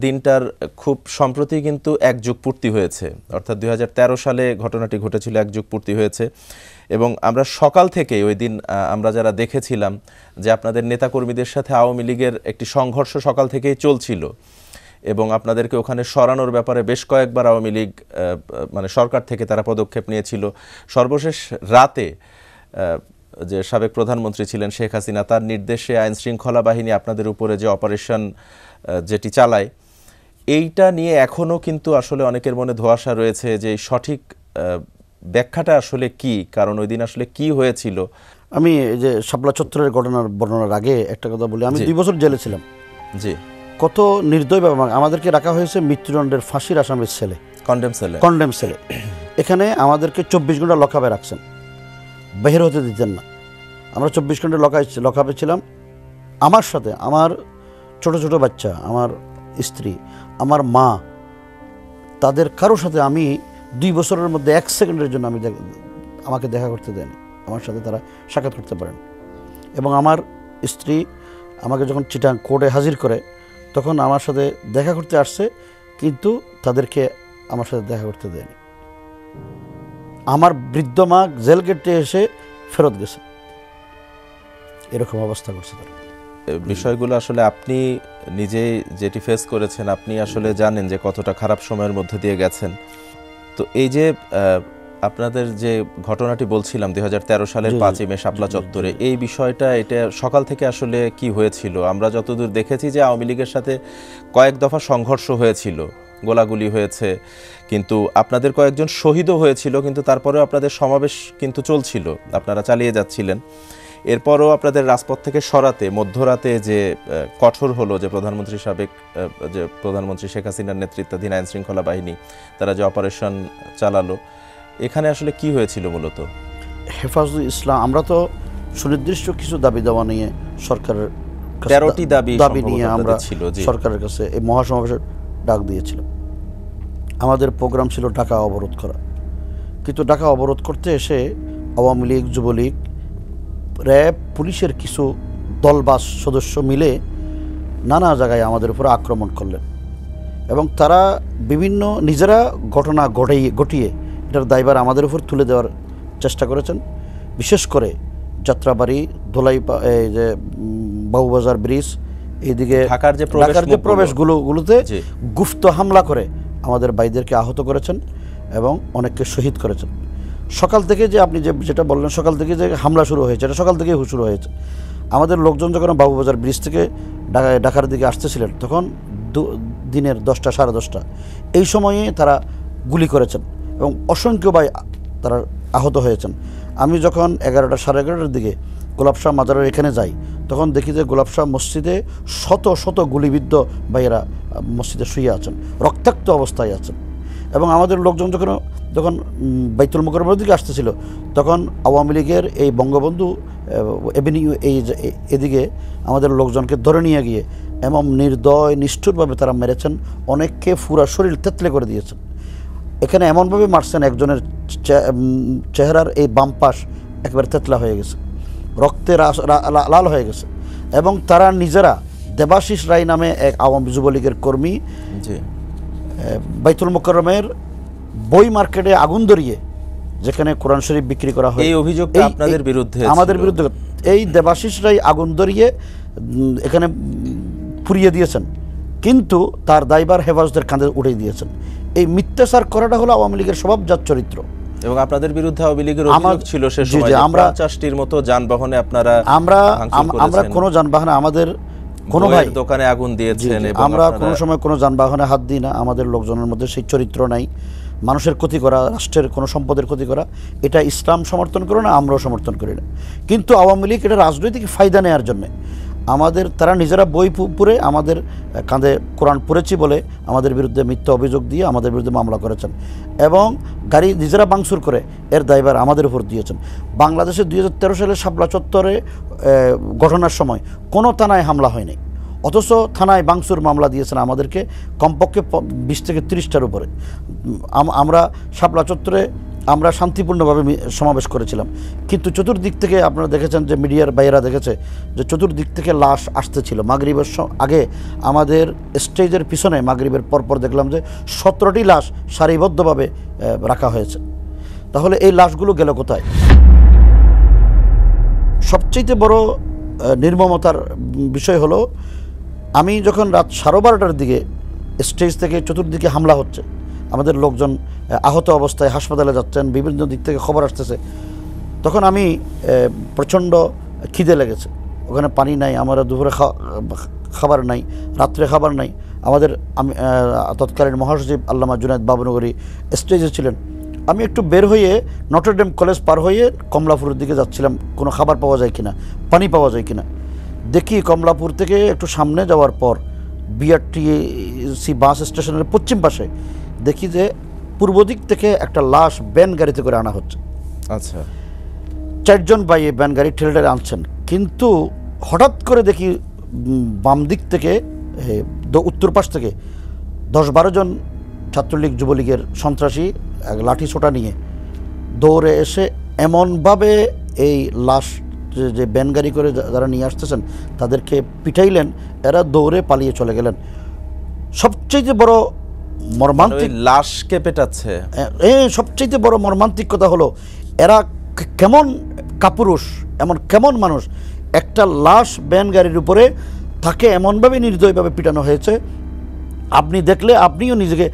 দিনটার খুব সম্প্রতি কিন্তু 1 যুগ পূর্তি হয়েছে। অর্থাৎ 2013 সালে ঘটনাটি ঘটেছিল, 1 যুগ পূর্তি হয়েছে। এবং আমরা সকাল থেকে ওই দিন আমরা যারা দেখেছিলাম যে আপনাদের নেতাকর্মীদের সাথে আওয়ামী লীগের একটি সংঘর্ষ সকাল থেকেই চলছিল, এবং আপনাদেরকে ওখানে সরানোর ব্যাপারে বেশ কয়েকবার আওয়ামী লীগ মানে সরকার থেকে তারা পদক্ষেপ নিয়েছিল। সর্বশেষ রাতে যে সাবেক প্রধানমন্ত্রী ছিলেন শেখ হাসিনা, তার নির্দেশে আইন শৃঙ্খলা বাহিনী আপনাদের উপরে যে অপারেশন যেটি চালায়, এইটা নিয়ে এখনও কিন্তু আসলে অনেকের মনে ধোঁয়াশা রয়েছে যে সঠিক ব্যাখ্যাটা আসলে কি, কারণ ওই দিন আসলে কি হয়েছিল। আমি এই যে শাপলা চত্বরের ঘটনার বর্ণনার আগে একটা কথা বলি। আমি 2 বছর জেলে ছিলাম। জি। কত নির্দয়ভাবে আমাদেরকে রাখা হয়েছে মৃত্যুদণ্ডের ফাঁসির আসামির ছেলে, কন্ডেম সেলে। এখানে আমাদেরকে 24 ঘন্টা লকআপে রাখছেন, বের হতে দিতেন না। আমরা 24 ঘন্টা লকআপে ছিলাম। আমার সাথে আমার ছোট ছোট বাচ্চা, আমার স্ত্রী, আমার মা, তাদের কারোর সাথে আমি 2 বছরের মধ্যে 1 সেকেন্ডের জন্য আমাকে দেখা করতে দেয়নি। আমার সাথে তারা সাক্ষাৎ করতে পারেন। এবং আমার স্ত্রী আমাকে যখন চিটাং কোর্টে হাজির করে, তখন আমার সাথে দেখা করতে আসছে, কিন্তু তাদেরকে আমার সাথে দেখা করতে দেয়নি। আমার বৃদ্ধ মা জেল গেটে এসে ফেরত গেছে। এরকম অবস্থা করছে তারা। বিষয়গুলো আসলে আপনি নিজেই যেটি ফেস করেছেন, আপনি আসলে জানেন যে কতটা খারাপ সময়ের মধ্যে দিয়ে গেছেন। তো এই যে আপনাদের যে ঘটনাটি বলছিলাম 2013 সালের 5ই মে শাপলা চত্বরে, এই বিষয়টা এটা সকাল থেকে আসলে কি হয়েছিল? আমরা যতদূর দেখেছি যে আওয়ামী লীগের সাথে কয়েক দফা সংঘর্ষ হয়েছিল, গোলাগুলি হয়েছে, কিন্তু আপনাদের কয়েকজন শহীদও হয়েছিল, কিন্তু তারপরেও আপনাদের সমাবেশ কিন্তু চলছিল, আপনারা চালিয়ে যাচ্ছিলেন। এরপরও আপনাদের রাজপথ থেকে সরাতে মধ্যরাতে যে কঠোর হলো, যে প্রধানমন্ত্রী শেখ হাসিনার নেতৃত্বাধীন আইন শৃঙ্খলা বাহিনী তারা যে অপারেশন চালালো, এখানে আসলে কি হয়েছিল মূলত? হেফাজতুল ইসলাম, আমরা তো সুনির্দিষ্ট কিছু দাবি দেওয়া নিয়ে সরকারের 13টি দাবি নিয়ে আমরা সরকারের কাছে এই মহাসমাবেশের ডাক দিয়েছিলাম। আমাদের প্রোগ্রাম ছিল ঢাকা অবরোধ করা, কিন্তু ঢাকা অবরোধ করতে এসে আওয়ামী লীগ, যুবলীগ, র্যাব, পুলিশের কিছু দলবাস সদস্য মিলে নানা জায়গায় আমাদের উপর আক্রমণ করলেন এবং তারা বিভিন্ন নিজেরা ঘটনা ঘটিয়ে এটার দায়ভার আমাদের উপর তুলে দেওয়ার চেষ্টা করেছেন। বিশেষ করে যাত্রাবাড়ি, ধোলাই, এই যে বাবুবাজার ব্রিজ, এইদিকে ঢাকার যে প্রবেশগুলোতে গুপ্ত হামলা করে আমাদের ভাইদেরকে আহত করেছেন এবং অনেককে শহীদ করেছেন। সকাল থেকে যে আপনি যেটা বললেন, সকাল থেকে যে হামলা শুরু হয়েছে, এটা সকাল থেকেই শুরু হয়েছে। আমাদের লোকজন যখন বাবুবাজার ব্রিজ থেকে ঢাকার দিকে আসতেছিলেন, তখন দিনের 10টা, 10:30 এই সময়ে তারা গুলি করেছেন এবং অসংখ্য ভাই তারা আহত হয়েছেন। আমি যখন 11টা, 11:30 দিকে গোলাপশাহ মাজারের এখানে যাই, তখন দেখি যে গোলাপশাহ মসজিদে শত শত গুলিবিদ্ধ ভাইয়েরা মসজিদে শুয়ে আছেন, রক্তাক্ত অবস্থায় আছেন। এবং আমাদের লোকজন যখন বাইতুল মোকাররমের দিকে আসতেছিল, তখন আওয়ামী লীগের এই বঙ্গবন্ধু এভিনিউ এদিকে আমাদের লোকজনকে ধরে নিয়ে গিয়ে এমন নির্দয় নিষ্ঠুরভাবে তারা মেরেছেন, অনেককে পুরা শরীর তেতলে করে দিয়েছেন। এখানে এমনভাবে মারছেন, একজনের চেহারার এই বাম পাশ একবার তেতলা হয়ে গেছে, রক্তে লাল হয়ে গেছে। এবং তারা নিজেরা, দেবাশিস রায় নামে এক আওয়ামী যুবলীগের কর্মী, বাইতুল মোকাররমের বই মার্কেটে আগুন ধরিয়ে, যেখানে কোরআন শরীফ বিক্রি করা হয়, এই অভিযোগটা আপনাদের বিরুদ্ধে, আমাদের বিরুদ্ধে, এই দেবাশিস রায় আগুন ধরিয়ে এখানে পুড়িয়ে দিয়েছেন, কিন্তু তার দায়ভার হেফাজতের কাঁধে উঠিয়ে দিয়েছেন। এই মিথ্যাচার করাটা হলো আওয়ামী লীগের স্বভাবজাত চরিত্র। এবং আপনাদের বিরুদ্ধে আওয়ামী লীগের অভিযোগ ছিল সে সময় আমরা 50টির মতো যানবাহনে আমরা কোনো যানবাহনে, আমাদের কোনো ভাই দোকানে আগুন দিয়েছেন, আমরা কোনো সময় কোনো যানবাহনে হাত দিই না। আমাদের লোকজনের মধ্যে সেই চরিত্র নাই। মানুষের ক্ষতি করা, রাষ্ট্রের কোনো সম্পদের ক্ষতি করা, এটা ইসলাম সমর্থন করে না, আমরাও সমর্থন করি না। কিন্তু আওয়ামী লীগ এটা রাজনৈতিক ফায়দা নেওয়ার জন্যে তারা নিজেরা বই পুরে আমাদের কাঁধে কোরআন পড়েছি বলে আমাদের বিরুদ্ধে মিথ্যা অভিযোগ দিয়ে আমাদের বিরুদ্ধে মামলা করেছেন এবং গাড়ি নিজেরা ভাঙচুর করে এর দায়ভার আমাদের উপর দিয়েছেন। বাংলাদেশে 2013 সালে শাপলা চত্বরে ঘটনার সময় কোনো থানায় হামলা হয়নি, অথচ থানায় ভাঙচুর মামলা দিয়েছেন আমাদেরকে কমপক্ষে 20 থেকে 30টার উপরে। আমরা শাপলা চত্বরে আমরা শান্তিপূর্ণভাবে সমাবেশ করেছিলাম, কিন্তু চতুর্দিক থেকে আপনারা দেখেছেন যে মিডিয়ার বাইরা দেখেছে যে চতুর্দিক থেকে লাশ আসতেছিল। মাগরিবের আগে আমাদের স্টেজের পিছনে মাগরিবের পরপর দেখলাম যে 17টি লাশ সারিবদ্ধভাবে রাখা হয়েছে। তাহলে এই লাশগুলো গেল কোথায়? সবচেয়ে বড় নির্মমতার বিষয় হলো, আমি যখন রাত 12:30টার দিকে স্টেজ থেকে চতুর্দিকে হামলা হচ্ছে, আমাদের লোকজন আহত অবস্থায় হাসপাতালে যাচ্ছেন, বিভিন্ন দিক থেকে খবর আসতেছে, তখন আমি প্রচণ্ড খিদে লেগেছে। ওখানে পানি নাই, আমরা দুপুরে খাবার নাই, রাত্রে খাবার নাই। আমাদের তৎকালীন মহাসচিব আল্লামা জুনায়েদ বাবুনগরী স্টেজে ছিলেন। আমি একটু বের হয়ে নটরডেম কলেজ পার হয়ে কমলাপুরের দিকে যাচ্ছিলাম, কোনো খাবার পাওয়া যায় কিনা, পানি পাওয়া যায় কিনা। দেখি কমলাপুর থেকে একটু সামনে যাওয়ার পর বিআরটিসি বাস স্টেশনের পশ্চিম পাশে দেখি যে পূর্ব দিক থেকে একটা লাশ ভ্যান গাড়িতে করে আনা হচ্ছে। আচ্ছা, 4 জন ভাই ভ্যান গাড়ি ঠেলে আনছেন, কিন্তু হঠাৎ করে দেখি বাম দিক থেকে, উত্তর পাশ থেকে 10-12 জন ছাত্রলীগ যুবলীগের সন্ত্রাসী লাঠি ছোটা নিয়ে দৌড়ে এসে এমনভাবে এই লাশ যে ভ্যান গাড়ি করে যারা নিয়ে আসতেছেন তাদেরকে পিটাইলেন, এরা দৌড়ে পালিয়ে চলে গেলেন। সবচেয়ে বড় মর্মান্তিক, লাশকে পেটাচ্ছে, সবচেয়ে বড় মর্মান্তিক কথা হলো, এরা কেমন কাপুরুষ, এমন কেমন মানুষ, একটা লাশ ভ্যান গাড়ির উপরে তাকে এমনভাবে নির্দয়ভাবে পিটানো হয়েছে, আপনি দেখলে আপনিও নিজেকে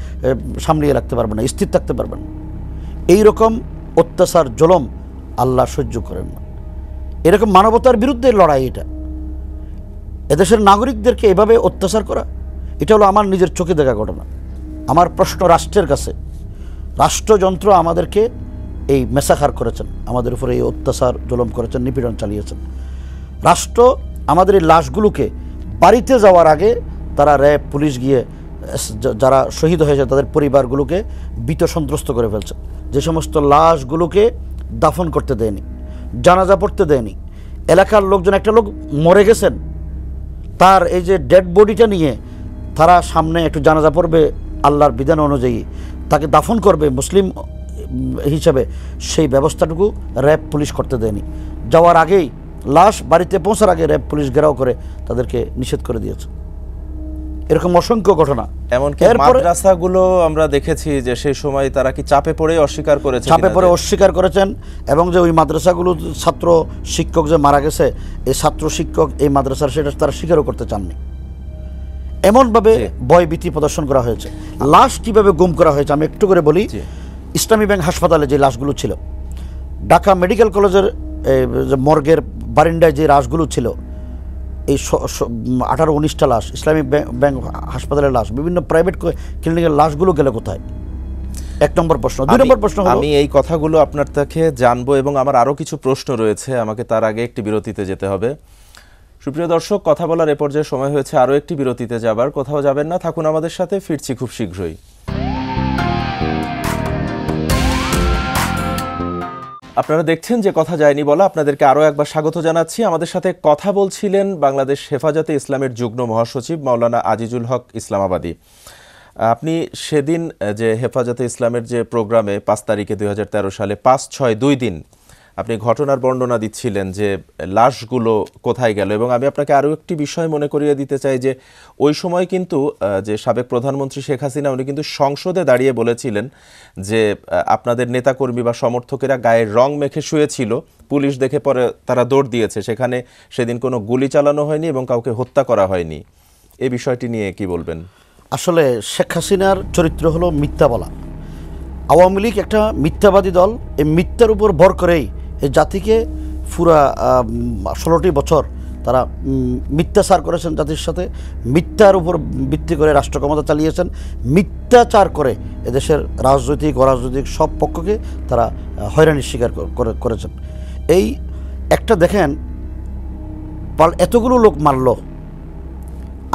সামলিয়ে রাখতে পারবেন না, স্থির থাকতে পারবেন না। এইরকম অত্যাচার জুলুম আল্লাহ সহ্য করেন না। এরকম মানবতার বিরুদ্ধে লড়াই এটা। এদেশের নাগরিকদেরকে এভাবে অত্যাচার করা, এটা হলো আমার নিজের চোখে দেখা ঘটনা। আমার প্রশ্ন রাষ্ট্রের কাছে, রাষ্ট্রযন্ত্র আমাদেরকে এই মেসাখার করেছেন, আমাদের উপরে এই অত্যাচার জুলুম করেছেন, নিপীড়ন চালিয়েছেন। রাষ্ট্র আমাদের এই লাশগুলোকে বাড়িতে যাওয়ার আগে তারা র্যাব পুলিশ গিয়ে যারা শহীদ হয়েছে তাদের পরিবারগুলোকে ভীত সন্ত্রস্ত করে ফেলছে। যে সমস্ত লাশগুলোকে দাফন করতে দেয়নি, জানাজা পড়তে দেয়নি। এলাকার লোকজন, একটা লোক মরে গেছেন, তার এই যে ডেড বডিটা নিয়ে তারা সামনে একটু জানাজা পড়বে আল্লাহর বিধান অনুযায়ী, তাকে দাফন করবে মুসলিম হিসাবে, সেই ব্যবস্থাটুকু র্যাব পুলিশ করতে দেয়নি। যাওয়ার আগেই লাশ বাড়িতে পৌঁছার আগে র্যাব পুলিশ ঘেরাও করে তাদেরকে নিষেধ করে দিয়েছে। এরকম অসংখ্য ঘটনা। এমনকি মাদ্রাসাগুলো আমরা দেখেছি যে সেই সময় তারা কি চাপে পড়ে অস্বীকার করেছে, চাপে পড়ে অস্বীকার করেছেন। এবং যে ওই মাদ্রাসাগুলো ছাত্র শিক্ষক যে মারা গেছে, এই ছাত্র শিক্ষক এই মাদ্রাসার, সেটা তারা স্বীকারও করতে চাননি। এমনভাবে ভয়ভীতি প্রদর্শন করা হয়েছে। লাশ কিভাবে গুম করা হয়েছে আমি একটু করে বলি। ইসলামী ব্যাংক হাসপাতালে যে লাশগুলো ছিল, ঢাকা মেডিকেল কলেজের মর্গের বারিন্দায় যে লাশগুলো ছিল, এই 18-19টা লাশ, ইসলামী ব্যাংক হাসপাতালের লাশ, বিভিন্ন প্রাইভেট ক্লিনিকের লাশগুলো গেলে কোথায়? এক নম্বর প্রশ্ন। দুই নম্বর প্রশ্ন হলো, আমি এই কথাগুলো আপনার থেকে জানবো এবং আমার আরও কিছু প্রশ্ন রয়েছে, আমাকে তার আগে একটি বিরতিতে যেতে হবে। সুপ্রিয় দর্শক, কথা বলার এ পর্যায়ে সময় হয়েছে আরও একটি বিরতিতে যাবার। কোথাও যাবেন না, থাকুন আমাদের সাথে, ফিরছি খুব শীঘ্রই। আপনারা দেখছেন যে কথা যায়নি বলা, আপনাদেরকে আরও একবার স্বাগত জানাচ্ছি। আমাদের সাথে কথা বলছিলেন বাংলাদেশ হেফাজতে ইসলামের যুগ্ম মহাসচিব মাওলানা আজিজুল হক ইসলামাবাদী। আপনি সেদিন যে হেফাজতে ইসলামের যে প্রোগ্রামে 5 তারিখে 2013 সালে 5-6-2 দিন আপনি ঘটনার বর্ণনা দিচ্ছিলেন যে লাশগুলো কোথায় গেল, এবং আমি আপনাকে আরও একটি বিষয় মনে করিয়ে দিতে চাই যে ওই সময় কিন্তু যে সাবেক প্রধানমন্ত্রী শেখ হাসিনা উনি কিন্তু সংসদে দাঁড়িয়ে বলেছিলেন যে আপনাদের নেতাকর্মী বা সমর্থকেরা গায়ের রং মেখে শুয়েছিল, পুলিশ দেখে পরে তারা দৌড় দিয়েছে, সেখানে সেদিন কোনো গুলি চালানো হয়নি এবং কাউকে হত্যা করা হয়নি। এই বিষয়টি নিয়ে কি বলবেন? আসলে শেখ হাসিনার চরিত্র হলো মিথ্যা বলা। আওয়ামী লীগ একটা মিথ্যাবাদী দল। এই মিথ্যার উপর ভর করেই এই জাতিকে পুরা 16টি বছর তারা মিথ্যাচার করেছেন, জাতির সাথে মিথ্যার উপর ভিত্তি করে রাষ্ট্র ক্ষমতা চালিয়েছেন। মিথ্যাচার করে এদেশের রাজনৈতিক অরাজনৈতিক সব পক্ষকে তারা হয়রানির শিকার করেছেন। এই একটা দেখেন, এতগুলো লোক মারল,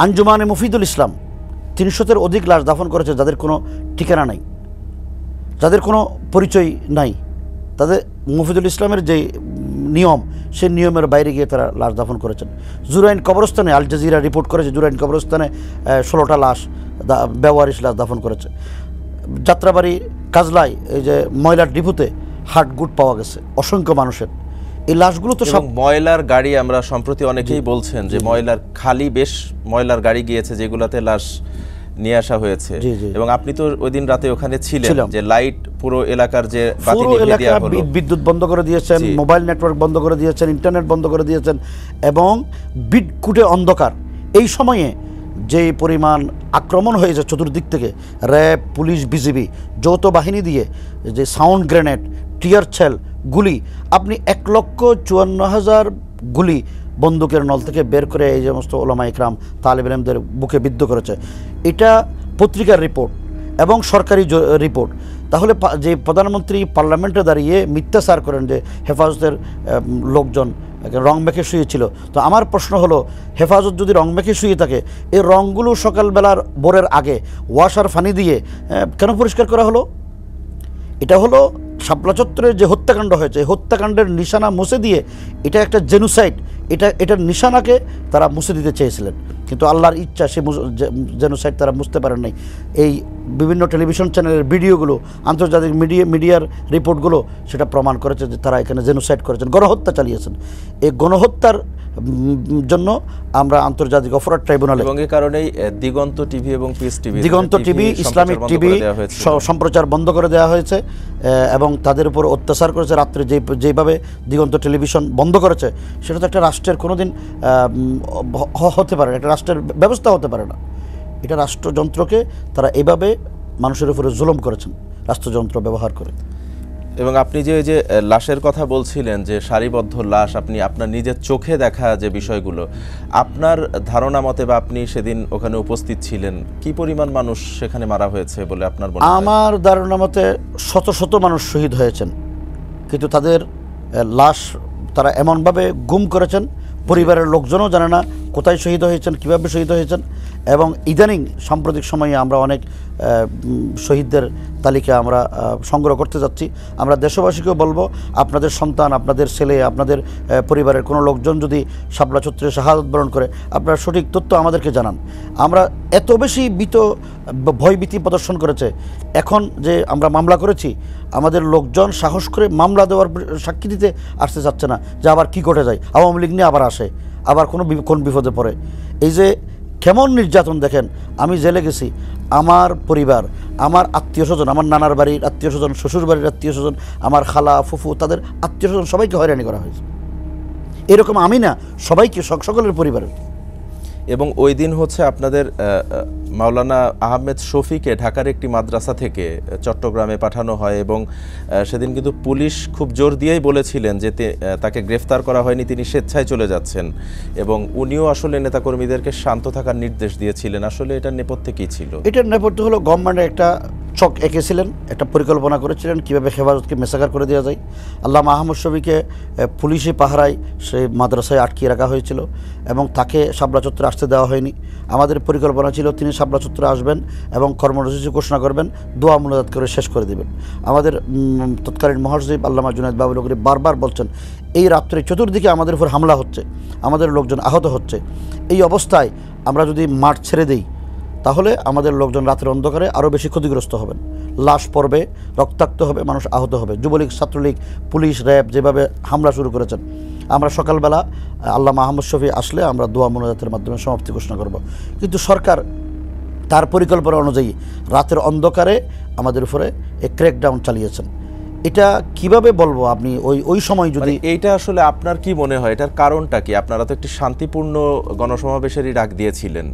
আঞ্জুমানে মুফিদুল ইসলাম 300-এর অধিক লাশ দাফন করেছে, যাদের কোনো ঠিকানা নাই, যাদের কোনো পরিচয় নাই। তাদের মুফিদুল ইসলামের যে নিয়ম, সেই নিয়মের বাইরে গিয়ে তারা লাশ দাফন করেছেন। জুরাইন কবরস্থানে, আল জাজিরা রিপোর্ট করেছে, জুরাইন কবরস্থানে 16টা লাশ, বেওয়ারিশ লাশ দাফন করেছে। যাত্রাবাড়ি কাজলায় এই যে ময়লার ডিপুতে হার্টগুড পাওয়া গেছে অসংখ্য মানুষের। এই লাশগুলো তো সব ময়লার গাড়ি, আমরা সম্প্রতি অনেকেই বলছেন যে ময়লার খালি বেশ ময়লার গাড়ি গিয়েছে যেগুলাতে লাশ নিয়ে আসা হয়েছে, এবং আপনি তো ওই দিন রাতে ওখানে ছিলেন, যে লাইট পুরো এলাকার যে বাতি নিভিয়ে দেওয়া হলো, বিদ্যুৎ বন্ধ করে দিয়েছেন, মোবাইল নেটওয়ার্ক বন্ধ করে দিয়েছেন, ইন্টারনেট বন্ধ করে দিয়েছেন, এবং বিটকুটে অন্ধকার। এই সময়ে যে পরিমাণ আক্রমণ হয়েছে চতুর্দিক থেকে, র্যাব, পুলিশ, বিজিবি যৌথ বাহিনী দিয়ে যে সাউন্ড গ্রেনেড, টিয়ার শেল, গুলি, আপনি 1,54,000 গুলি বন্দুকের নল থেকে বের করে এই সমস্ত ওলামা ইকরাম, তালেব ইলমদের বুকে বিদ্ধ করেছে। এটা পত্রিকার রিপোর্ট এবং সরকারি রিপোর্ট। তাহলে যে প্রধানমন্ত্রী পার্লামেন্টে দাঁড়িয়ে মিথ্যাচার করেন যে হেফাজতের লোকজন রং মেখে শুয়েছিল, তো আমার প্রশ্ন হলো, হেফাজত যদি রং মেখে শুয়ে থাকে, এই রংগুলো সকালবেলার ভোরের আগে ওয়াশার ফানি দিয়ে কেন পরিষ্কার করা হলো? এটা হলো শাপলা চত্বরের যে হত্যাকাণ্ড হয়েছে, হত্যাকাণ্ডের নিশানা মুছে দিয়ে এটা একটা জেনোসাইড, এটার নিশানাকে তারা মুছে দিতে চেয়েছিলেন, কিন্তু আল্লাহর ইচ্ছা সে জেনোসাইড তারা মুছতে পারেন নাই। এই বিভিন্ন টেলিভিশন চ্যানেলের ভিডিওগুলো, আন্তর্জাতিক মিডিয়ার রিপোর্টগুলো সেটা প্রমাণ করেছে যে তারা এখানে জেনোসাইড করেছেন, গণহত্যা চালিয়েছেন। এই গণহত্যার জন্য আমরা আন্তর্জাতিক অপরাধ ট্রাইব্যুনালে এবং এই কারণেই দিগন্ত টিভি এবং পিস টিভি, দিগন্ত টিভি, ইসলামিক টিভি সম্প্রচার বন্ধ করে দেওয়া হয়েছে এবং তাদের উপর অত্যাচার করেছে। রাত্রে যেভাবে দিগন্ত টেলিভিশন বন্ধ করেছে, সেটা তো একটা রাষ্ট্রের কোনোদিন হতে পারে না, একটা রাষ্ট্রের ব্যবস্থা হতে পারে না। এটা রাষ্ট্রযন্ত্রকে তারা এভাবে মানুষের উপরে জুলুম করেছেন রাষ্ট্রযন্ত্র ব্যবহার করে। এবং আপনি যে লাশের কথা বলছিলেন, যে সারিবদ্ধ লাশ, আপনি আপনার নিজের চোখে দেখা যে বিষয়গুলো, আপনার ধারণা মতে বা আপনি সেদিন ওখানে উপস্থিত ছিলেন, কি পরিমাণ মানুষ সেখানে মারা হয়েছে বলে আপনার মনে হয়? আমার ধারণা মতে শত শত মানুষ শহীদ হয়েছেন, কিন্তু তাদের লাশ তারা এমনভাবে গুম করেছেন, পরিবারের লোকজনও জানে না কোথায় শহীদ হয়েছেন, কীভাবে শহীদ হয়েছেন। এবং ইদানিং সাম্প্রতিক সময়ে আমরা অনেক শহীদদের তালিকা আমরা সংগ্রহ করতে যাচ্ছি। আমরা দেশবাসীকেও বলবো, আপনাদের সন্তান, আপনাদের ছেলে, আপনাদের পরিবারের কোনো লোকজন যদি শাপলা চত্বরে শাহাদত বরণ করে, আপনারা সঠিক তথ্য আমাদেরকে জানান। আমরা এত বেশি ভয়ভীতি প্রদর্শন করেছে, এখন যে আমরা মামলা করেছি, আমাদের লোকজন সাহস করে মামলা দেওয়ার সাক্ষী দিতে আসতে চাচ্ছে না, যে আবার কী ঘটে যায়, আওয়ামী লীগ নিয়ে আবার আসে, আবার কোন বিপদে পড়ে। এই যে কেমন নির্যাতন দেখেন। আমি জেলে গেছি, আমার পরিবার, আমার আত্মীয় স্বজন, আমার নানার বাড়ির আত্মীয় স্বজন, শ্বশুর বাড়ির আত্মীয় স্বজন, আমার খালা ফুফু, তাদের আত্মীয় স্বজন সবাইকে হয়রানি করা হয়েছে। এরকম আমি না, সবাইকে, সকলের পরিবারের। এবং ওই দিন হচ্ছে আপনাদের মাওলানা আহমেদ শফিকে ঢাকার একটি মাদ্রাসা থেকে চট্টগ্রামে পাঠানো হয়, এবং সেদিন কিন্তু পুলিশ খুব জোর দিয়েই বলেছিলেন যে তাকে গ্রেফতার করা হয়নি, তিনি স্বেচ্ছায় চলে যাচ্ছেন, এবং উনিও আসলে নেতাকর্মীদেরকে শান্ত থাকার নির্দেশ দিয়েছিলেন। আসলে এটার নেপথ্যে কী ছিল? এটার নেপথ্যে হলো গভর্নমেন্টের একটা চক এঁকেছিলেন, একটা পরিকল্পনা করেছিলেন কীভাবে হেফাজতকে মেসাকার করে দেওয়া যায়। আল্লামা আহমদ শফিকে পুলিশি পাহারায় সেই মাদ্রাসায় আটকিয়ে রাখা হয়েছিল এবং তাকে শাপলা চত্বরে আসতে দেওয়া হয়নি। আমাদের পরিকল্পনা ছিল তিনি শাপলা চত্বরে আসবেন এবং কর্মসূচি ঘোষণা করবেন, দোয়া মুনাজাত করে শেষ করে দেবেন। আমাদের তৎকালীন মহাসচিব আল্লামা জুনায়েদ বাবুল নগরী বারবার বলছেন, এই রাত্রে চতুর্দিকে আমাদের উপর হামলা হচ্ছে, আমাদের লোকজন আহত হচ্ছে, এই অবস্থায় আমরা যদি মাঠ ছেড়ে দিই তাহলে আমাদের লোকজন রাতের অন্ধকারে আরও বেশি ক্ষতিগ্রস্ত হবেন, লাশ পড়বে, রক্তাক্ত হবে, মানুষ আহত হবে। যুবলীগ, ছাত্রলীগ, পুলিশ, র্যাব যেভাবে হামলা শুরু করেছেন, আমরা সকালবেলা আল্লামা আহমদ শফি আসলে আমরা দোয়া মুনাজাতের মাধ্যমে সমাপ্তি ঘোষণা করব। কিন্তু সরকার তার পরিকল্পনা অনুযায়ী রাতের অন্ধকারে আমাদের উপরে ক্র্যাকডাউন চালিয়েছেন। এটা কিভাবে বলবো, আপনি ওই সময় যদি এইটা আসলে আপনার কি মনে হয়, এটার কারণটা কি? আপনারা তো একটি শান্তিপূর্ণ গণসমাবেশেরই ডাক দিয়েছিলেন,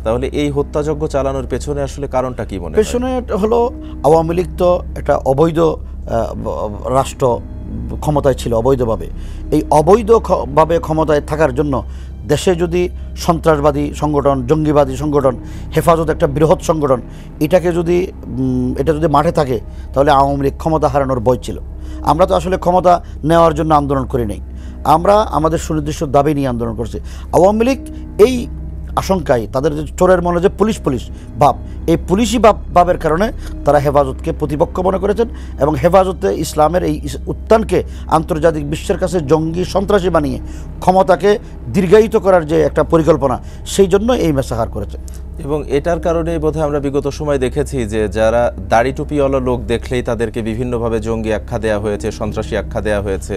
তাহলে এই হত্যাযজ্ঞ চালানোর পেছনে আসলে কারণটা কি মনে হয়? পেছনে হলো আওয়ামী লীগ তো একটা অবৈধ রাষ্ট্র ক্ষমতায় ছিল অবৈধভাবে। এই অবৈধভাবে ক্ষমতায় থাকার জন্য দেশে যদি সন্ত্রাসবাদী সংগঠন, জঙ্গিবাদী সংগঠন, হেফাজত একটা বৃহৎ সংগঠন, এটা যদি মাঠে থাকে তাহলে আওয়ামী লীগ ক্ষমতা হারানোর ভয় ছিল। আমরা তো আসলে ক্ষমতা নেওয়ার জন্য আন্দোলন করি নাই, আমরা আমাদের সুনির্দিষ্ট দাবি নিয়ে আন্দোলন করছি। আওয়ামী লীগ এই আশঙ্কায়, তাদের যে চোরের মনে যে পুলিশ ভাব, এই পুলিশি ভাবের কারণে তারা হেফাজতকে প্রতিপক্ষ মনে করেছেন এবং হেফাজতে ইসলামের এই উত্থানকে আন্তর্জাতিক বিশ্বের কাছে জঙ্গি সন্ত্রাসী বানিয়ে ক্ষমতাকে দীর্ঘায়িত করার যে একটা পরিকল্পনা, সেই জন্য এই মেসাহার করেছে। এবং এটার কারণেই বোধহয় আমরা বিগত সময় দেখেছি যে যারা দাড়ি টুপিওয়ালা লোক দেখলেই তাদেরকে বিভিন্নভাবে জঙ্গি আখ্যা দেওয়া হয়েছে, সন্ত্রাসী আখ্যা দেওয়া হয়েছে।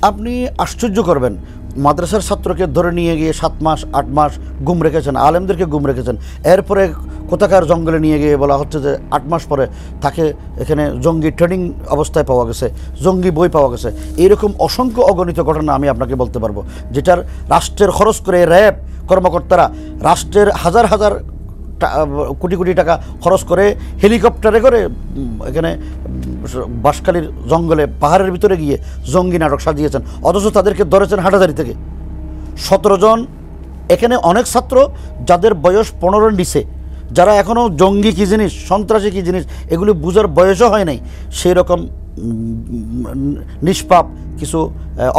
আপনি আশ্চর্য করবেন, মাদ্রাসার ছাত্রকে ধরে নিয়ে গিয়ে 7 মাস 8 মাস গুম রেখেছেন, আলেমদেরকে গুম রেখেছেন। এরপরে কোথাকার জঙ্গলে নিয়ে গিয়ে বলা হচ্ছে যে 8 মাস পরে তাকে এখানে জঙ্গি ট্রেনিং অবস্থায় পাওয়া গেছে, জঙ্গি বই পাওয়া গেছে। এইরকম অসংখ্য অগণিত ঘটনা আমি আপনাকে বলতে পারবো, যেটার রাষ্ট্রের খরচ করে র্যাব কর্মকর্তারা রাষ্ট্রের হাজার হাজার কোটি কোটি টাকা খরচ করে হেলিকপ্টারে করে এখানে বাঁশখালীর জঙ্গলে পাহাড়ের ভিতরে গিয়ে জঙ্গি নাটক সাজিয়েছেন, অথচ তাদেরকে ধরেছেন হাটাজারি থেকে 17 জন। এখানে অনেক ছাত্র যাদের বয়স 15-এর নিচে, যারা এখনও জঙ্গি কী জিনিস, সন্ত্রাসী কী জিনিস এগুলি বুঝার বয়সও হয় নাই, সেই রকম নিষ্পাপ কিছু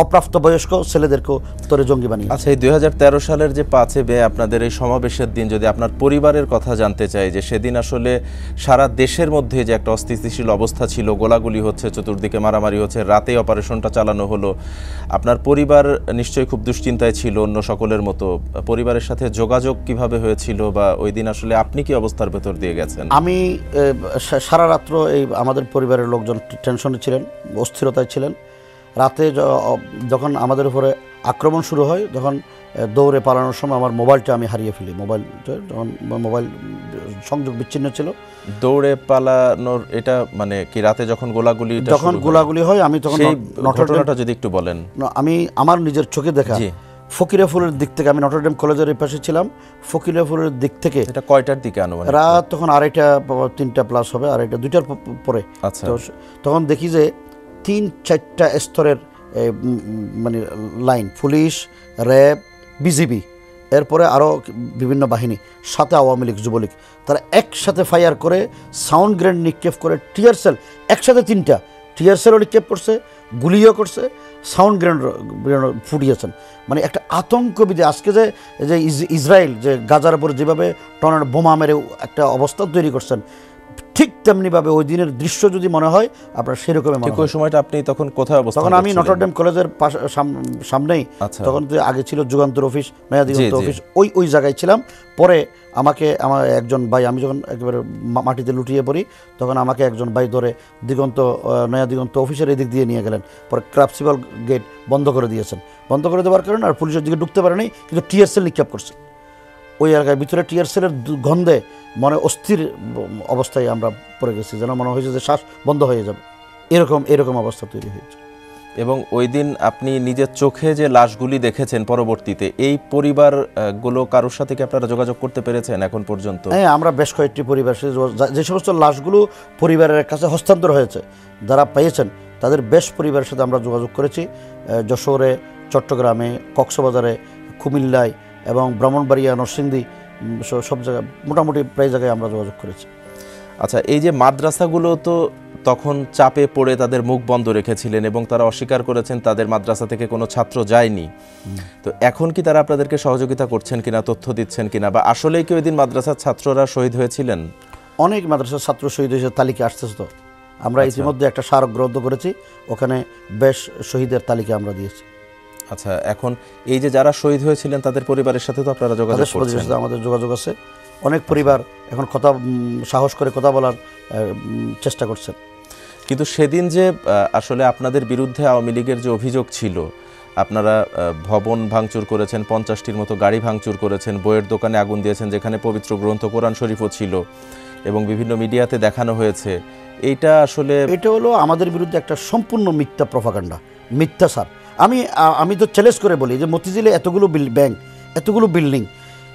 অপ্রাপ্ত বয়স্ক ছেলেদেরকেও তোরে জঙ্গি বানিয়ে। আচ্ছা, এই 2013 সালের যে 5 মে আপনাদের এই সমাবেশের দিন, যদি আপনার পরিবারের কথা জানতে চাই, যে সেদিন আসলে সারা দেশের মধ্যে যে একটা অস্থিতিশীল অবস্থা ছিল, গোলাগুলি হচ্ছে, চতুর্দিকে মারামারি হচ্ছে, রাতে অপারেশনটা চালানো হলো, আপনার পরিবার নিশ্চয়ই খুব দুশ্চিন্তায় ছিল অন্য সকলের মতো। পরিবারের সাথে যোগাযোগ কিভাবে হয়েছিল, বা ওই দিন আসলে আপনি কি অবস্থার ভেতর দিয়ে গেছেন? আমি সারা রাত্র এই আমাদের পরিবারের লোকজন টেনশনে ছিলেন, অস্থিরতায় ছিলেন। রাতে যখন আমাদের উপরে আক্রমণ শুরু হয়, যখন দৌড়ে পালানোর সময় আমার মোবাইলটা আমি হারিয়ে ফেলি। যখন মোবাইল সংযোগ বিচ্ছিন্ন ছিল। দৌড়ে পালানোর এটা মানে কি রাতে যখন গোলাগুলি হয় আমি তখন ঘটনাটা যদি একটু বলেন। আমি আমার নিজের চোখে দেখা ফকিরাফুলের দিক থেকে, আমি নটরডেম কলেজের পাশে ছিলাম, ফকিরাফুলের দিক থেকে। এটা কয়টার দিকে আনুমানিক? রাত তখন 2:30 3টা প্লাস হবে, 2:30 2টার পরে। আচ্ছা। তখন দেখি যে 3-4টা স্তরের মানে লাইন, পুলিশ, র্যাব, বিজিবি, এরপরে আরও বিভিন্ন বাহিনী, সাথে আওয়ামী লীগ, যুবলীগ, তারা একসাথে ফায়ার করে, সাউন্ড গ্রেনেড নিক্ষেপ করে, টিয়ার সেল একসাথে 3টা টিয়ার সেলও নিক্ষেপ করছে, গুলিও করছে, সাউন্ড গ্রেনেড ফুটিয়েছেন। মানে একটা আতঙ্কবিধি। আজকে যে ইসরায়েল যে গাজার উপর যেভাবে টর্নেডো বোমা মেরে একটা অবস্থা তৈরি করছেন, ঠিক তেমনিভাবে ওই দিনের দৃশ্য যদি মনে হয় আপনার সেরকমই মনে হয়। ওই সময়টা আপনি তখন কোথায় অবস্থান? তখন আমি নটরডেম কলেজের সামনেই, তখন তো আগে ছিল যুগান্তর অফিস, নয়া দিগন্ত অফিস, ওই জায়গায় ছিলাম। পরে আমার একজন ভাই, আমি যখন একেবারে মাটিতে লুটিয়ে পড়ি, তখন আমাকে একজন ভাই ধরে নয়া দিগন্ত অফিসের এদিক দিয়ে নিয়ে গেলেন। পরে ক্রাপসিবল গেট বন্ধ করে দিয়েছেন। বন্ধ করে দেওয়ার কারণে আর পুলিশের দিকে ঢুকতে পারেনি, কিন্তু টিয়ার সেল নিক্ষেপ করছে ওই এলাকায়। ভিতরে টিয়ার সেলের গন্ধে মনে অস্থির অবস্থায় আমরা পড়ে গেছি, যেন মনে হয়েছে যে শ্বাস বন্ধ হয়ে যাবে, এরকম অবস্থা তৈরি হয়েছে। এবং ওই দিন আপনি নিজের চোখে যে লাশগুলি দেখেছেন পরবর্তীতে, এই পরিবারগুলো কারোর সাথে কি আপনারা যোগাযোগ করতে পেরেছেন এখন পর্যন্ত? হ্যাঁ, আমরা বেশ কয়েকটি পরিবার, যে সমস্ত লাশগুলো পরিবারের কাছে হস্তান্তর হয়েছে, যারা পেয়েছেন তাদের বেশ পরিবারের সাথে আমরা যোগাযোগ করেছি। যশোরে, চট্টগ্রামে, কক্সবাজারে, কুমিল্লায় এবং ব্রাহ্মণবাড়িয়া, নরসিংদী, সব জায়গায়, মোটামুটি প্রায় জায়গায় আমরা যোগাযোগ করেছি। আচ্ছা, এই যে মাদ্রাসাগুলো তো তখন চাপে পড়ে তাদের মুখ বন্ধ রেখেছিলেন এবং তারা অস্বীকার করেছেন তাদের মাদ্রাসা থেকে কোনো ছাত্র যায়নি, তো এখন কি তারা আপনাদেরকে সহযোগিতা করছেন কিনা, তথ্য দিচ্ছেন কিনা, বা আসলেই কি ওই দিন মাদ্রাসার ছাত্ররা শহীদ হয়েছিলেন? অনেক মাদ্রাসার ছাত্র শহীদ হয়েছে, তালিকা আসতেছে। তো আমরা ইতিমধ্যে একটা স্মারক গ্রন্থ করেছি, ওখানে বেশ শহীদের তালিকা আমরা দিয়েছি। আচ্ছা, এখন এই যে যারা শহীদ হয়েছিলেন তাদের পরিবারের সাথে তো আপনারা যোগাযোগ করছেন? আমাদের যোগাযোগ আছে, অনেক পরিবার এখন সাহস করে কথা বলার চেষ্টা করছেন। কিন্তু সেদিন যে আসলে আপনাদের বিরুদ্ধে আওয়ামী লীগের যে অভিযোগ ছিল, আপনারা ভবন ভাঙচুর করেছেন, 50টির মতো গাড়ি ভাঙচুর করেছেন, বইয়ের দোকানে আগুন দিয়েছেন যেখানে পবিত্র গ্রন্থ কোরআন শরীফও ছিল, এবং বিভিন্ন মিডিয়াতে দেখানো হয়েছে, এটা হলো আমাদের বিরুদ্ধে একটা সম্পূর্ণ মিথ্যা প্রপাগান্ডা, মিথ্যাচার। আমি তো চ্যালেঞ্জ করে বলি যে মতিঝিলে এতগুলো ব্যাংক, এতগুলো বিল্ডিং,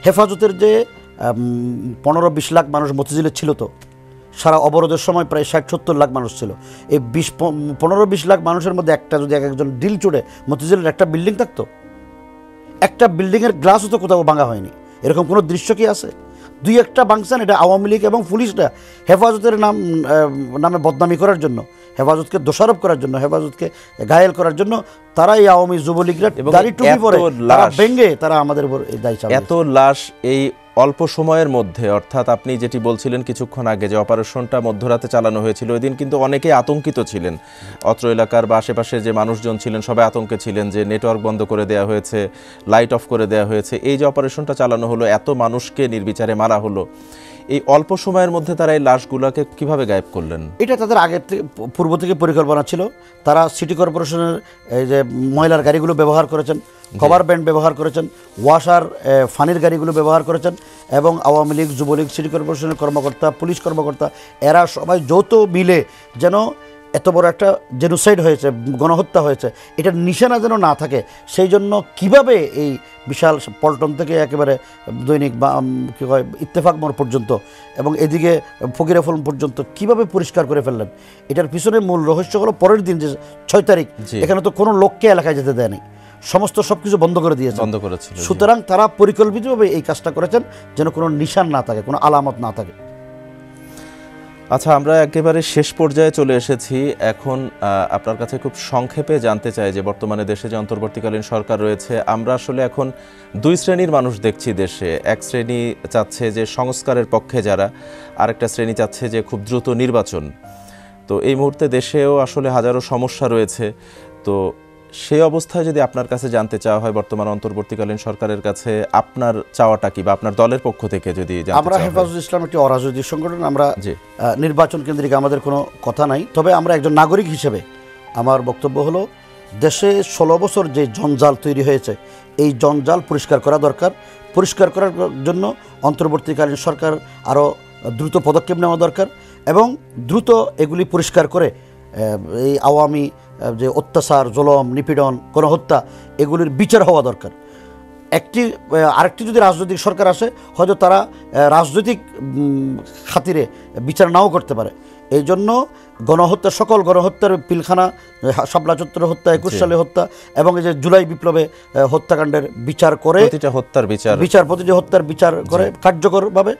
হেফাজতের যে 15-20 লাখ মানুষ মতিঝিলে ছিল, তো সারা অবরোধের সময় প্রায় 60-70 লাখ মানুষ ছিল। এই 15-20 লাখ মানুষের মধ্যে একটা যদি একজন ডিল চুড়ে মতিঝিলের একটা বিল্ডিং থাকতো, একটা বিল্ডিংয়ের গ্লাসও তো কোথাও ভাঙা হয়নি, এরকম কোনো দৃশ্য কি আছে? 2-1টা ভাঙছেন, এটা আওয়ামী লীগ এবং পুলিশরা হেফাজতের নামে বদনামি করার জন্য, হেফাজতকে দোষারোপ করার জন্য, হেফাজতকে ঘায়েল করার জন্য তারা এই আওয়ামী যুবলীগরা দাড়ি টুপি পরে ভেঙে তারা আমাদের উপর এই দায় চালায়। এত লাশ এই অল্প সময়ের মধ্যে, অর্থাৎ আপনি যেটি বলছিলেন কিছুক্ষণ আগে যে অপারেশনটা মধ্যরাতে চালানো হয়েছিল, ওই দিন কিন্তু অনেকেই আতঙ্কিত ছিলেন, অত্র এলাকার বা আশেপাশে যে মানুষজন ছিলেন সবাই আতঙ্কে ছিলেন যে নেটওয়ার্ক বন্ধ করে দেওয়া হয়েছে, লাইট অফ করে দেওয়া হয়েছে। এই যে অপারেশনটা চালানো হলো, এত মানুষকে নির্বিচারে মারা হলো, এই অল্প সময়ের মধ্যে তারা এই লাশগুলোকে কিভাবে গায়েব করলেন? এটা তাদের আগের থেকে, পূর্ব থেকে পরিকল্পনা ছিল। তারা সিটি কর্পোরেশনের এই যে ময়লার গাড়িগুলো ব্যবহার করেছেন, কভার ব্যান্ড ব্যবহার করেছেন, ওয়াশার ফানির গাড়িগুলো ব্যবহার করেছেন, এবং আওয়ামী লীগ, যুবলীগ, সিটি কর্পোরেশনের কর্মকর্তা, পুলিশ কর্মকর্তা, এরা সবাই যৌথ মিলে যেন এত বড় একটা জেনোসাইড হয়েছে, গণহত্যা হয়েছে, এটার নিশানা যেন না থাকে, সেই জন্য কিভাবে এই বিশাল পল্টন থেকে একেবারে দৈনিক বা কী হয় ইত্তেফাক মোড় পর্যন্ত এবং এদিকে ফকিরাফুল পর্যন্ত কিভাবে পরিষ্কার করে ফেললেন, এটার পিছনে মূল রহস্য হলো পরের দিন যে 6 তারিখ, এখানে তো কোনো লোককে এলাকায় যেতে দেয়নি, সমস্ত সবকিছু বন্ধ করে দিয়েছে, সুতরাং তারা পরিকল্পিতভাবে এই কাজটা করেছেন যেন কোনো নিশান না থাকে, কোনো আলামত না থাকে। আচ্ছা, আমরা একেবারে শেষ পর্যায়ে চলে এসেছি। এখন আপনার কাছে খুব সংক্ষেপে জানতে চাই যে বর্তমানে দেশে যে অন্তর্বর্তীকালীন সরকার রয়েছে, আমরা আসলে এখন 2 শ্রেণীর মানুষ দেখছি দেশে। এক শ্রেণী চাচ্ছে যে সংস্কারের পক্ষে যারা, আরেকটা শ্রেণী চাচ্ছে যে খুব দ্রুত নির্বাচন। তো এই মুহূর্তে দেশেও আসলে হাজারো সমস্যা রয়েছে। তো সেই অবস্থায় যদি আপনার কাছে জানতে চাওয়া হয় বর্তমান অন্তর্বর্তীকালীন সরকারের কাছে আপনার চাওয়াটা কি, বা আপনার দলের পক্ষ থেকে যদি জানতে চাওয়া হয়? আমরা হেফাজত ইসলাম একটি অরাজনৈতিক সংগঠন, আমরা নির্বাচন কেন্দ্রিক আমাদের কোনো কথা নাই। তবে আমরা একজন নাগরিক হিসেবে আমার বক্তব্য হলো দেশে 16 বছর যে জঞ্জাল তৈরি হয়েছে এই জঞ্জাল পরিষ্কার করা দরকার। পরিষ্কার করার জন্য অন্তর্বর্তীকালীন সরকার আরও দ্রুত পদক্ষেপ নেওয়া দরকার এবং দ্রুত এগুলি পরিষ্কার করে এই আওয়ামী যে অত্যাচার, জুলুম, নিপীড়ন, গণহত্যা এগুলির বিচার হওয়া দরকার। আরেকটি যদি রাজনৈতিক সরকার আসে হয়তো তারা রাজনৈতিক খাতিরে বিচার নাও করতে পারে। এই জন্য গণহত্যা, সকল গণহত্যার পিলখানা, শাপলা চত্বর হত্যা, 21 সালে হত্যা এবং এই যে জুলাই বিপ্লবে হত্যাকাণ্ডের বিচার করে, প্রতিটা হত্যার প্রতিটি হত্যার বিচার করে কার্যকরভাবে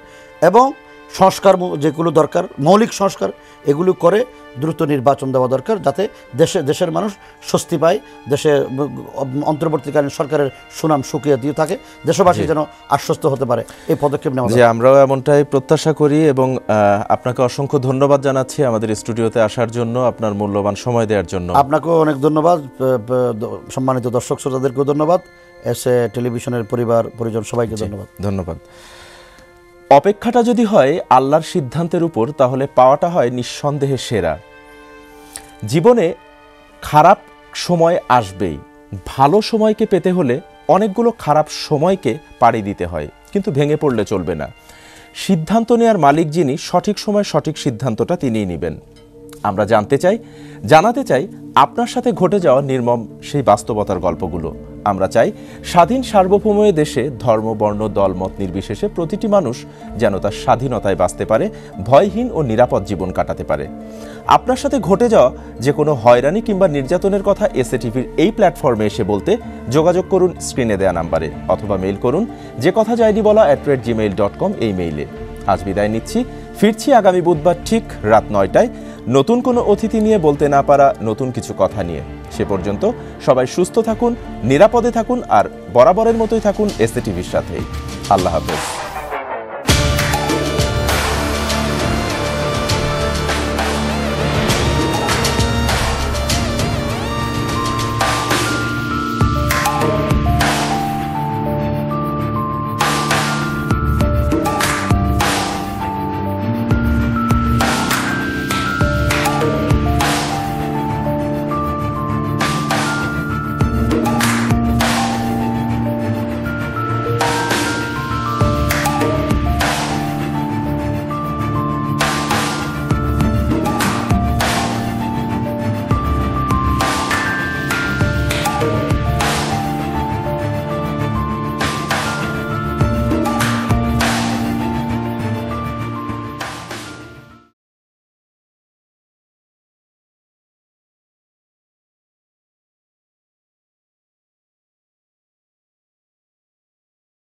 এবং সংস্কার যেগুলো দরকার, মৌলিক সংস্কার এগুলো করে দ্রুত নির্বাচন দেওয়া দরকার, যাতে দেশের মানুষ স্বস্তি পায়, দেশে অন্তর্বর্তীকালীন সরকারের সুনাম সুকিয়া দিয়ে থাকে, দেশবাসী যেন আশ্বস্ত হতে পারে। এই পদক্ষেপ নেওয়া যে আমরাও এমনটাই প্রত্যাশা করি এবং আপনাকে অসংখ্য ধন্যবাদ জানাচ্ছি আমাদের স্টুডিওতে আসার জন্য, আপনার মূল্যবান সময় দেওয়ার জন্য। আপনাকেও অনেক ধন্যবাদ, সম্মানিত দর্শক শ্রোতাদেরকেও ধন্যবাদ, এসে টেলিভিশনের পরিবার পরিজন সবাইকে ধন্যবাদ। অপেক্ষাটা যদি হয় আল্লাহর সিদ্ধান্তের উপর, তাহলে পাওয়াটা হয় নিঃসন্দেহে সেরা। জীবনে খারাপ সময় আসবেই, ভালো সময়কে পেতে হলে অনেকগুলো খারাপ সময়কে পাড়ি দিতে হয়, কিন্তু ভেঙে পড়লে চলবে না। সিদ্ধান্ত নেওয়ার মালিক যিনি, সঠিক সময় সঠিক সিদ্ধান্তটা তিনিই নেবেন। আমরা জানাতে চাই আপনার সাথে ঘটে যাওয়া নির্মম সেই বাস্তবতার গল্পগুলো। আমরা চাই স্বাধীন সার্বভৌম দেশে ধর্ম, বর্ণ, দলমত নির্বিশেষে প্রতিটি মানুষ যেন তার স্বাধীনতায় বাঁচতে পারে, ভয়হীন ও নিরাপদ জীবন কাটাতে পারে। আপনার সাথে ঘটে যাওয়া যে কোনো হয়রানি কিংবা নির্যাতনের কথা এসএ টিভির এই প্ল্যাটফর্মে এসে বলতে যোগাযোগ করুন স্ক্রিনে দেয়া নাম্বারে, অথবা মেইল করুন যে কথা যায়নি বলা @gmail.com এই মেইলে। আজ বিদায় নিচ্ছি, ফিরছি আগামী বুধবার ঠিক রাত 9টায় নতুন কোনো অতিথি নিয়ে, বলতে না পারা নতুন কিছু কথা নিয়ে। সে পর্যন্ত সবাই সুস্থ থাকুন, নিরাপদে থাকুন আর বরাবরের মতোই থাকুন এসএ টিভির সাথেই। আল্লাহ হাফেজ।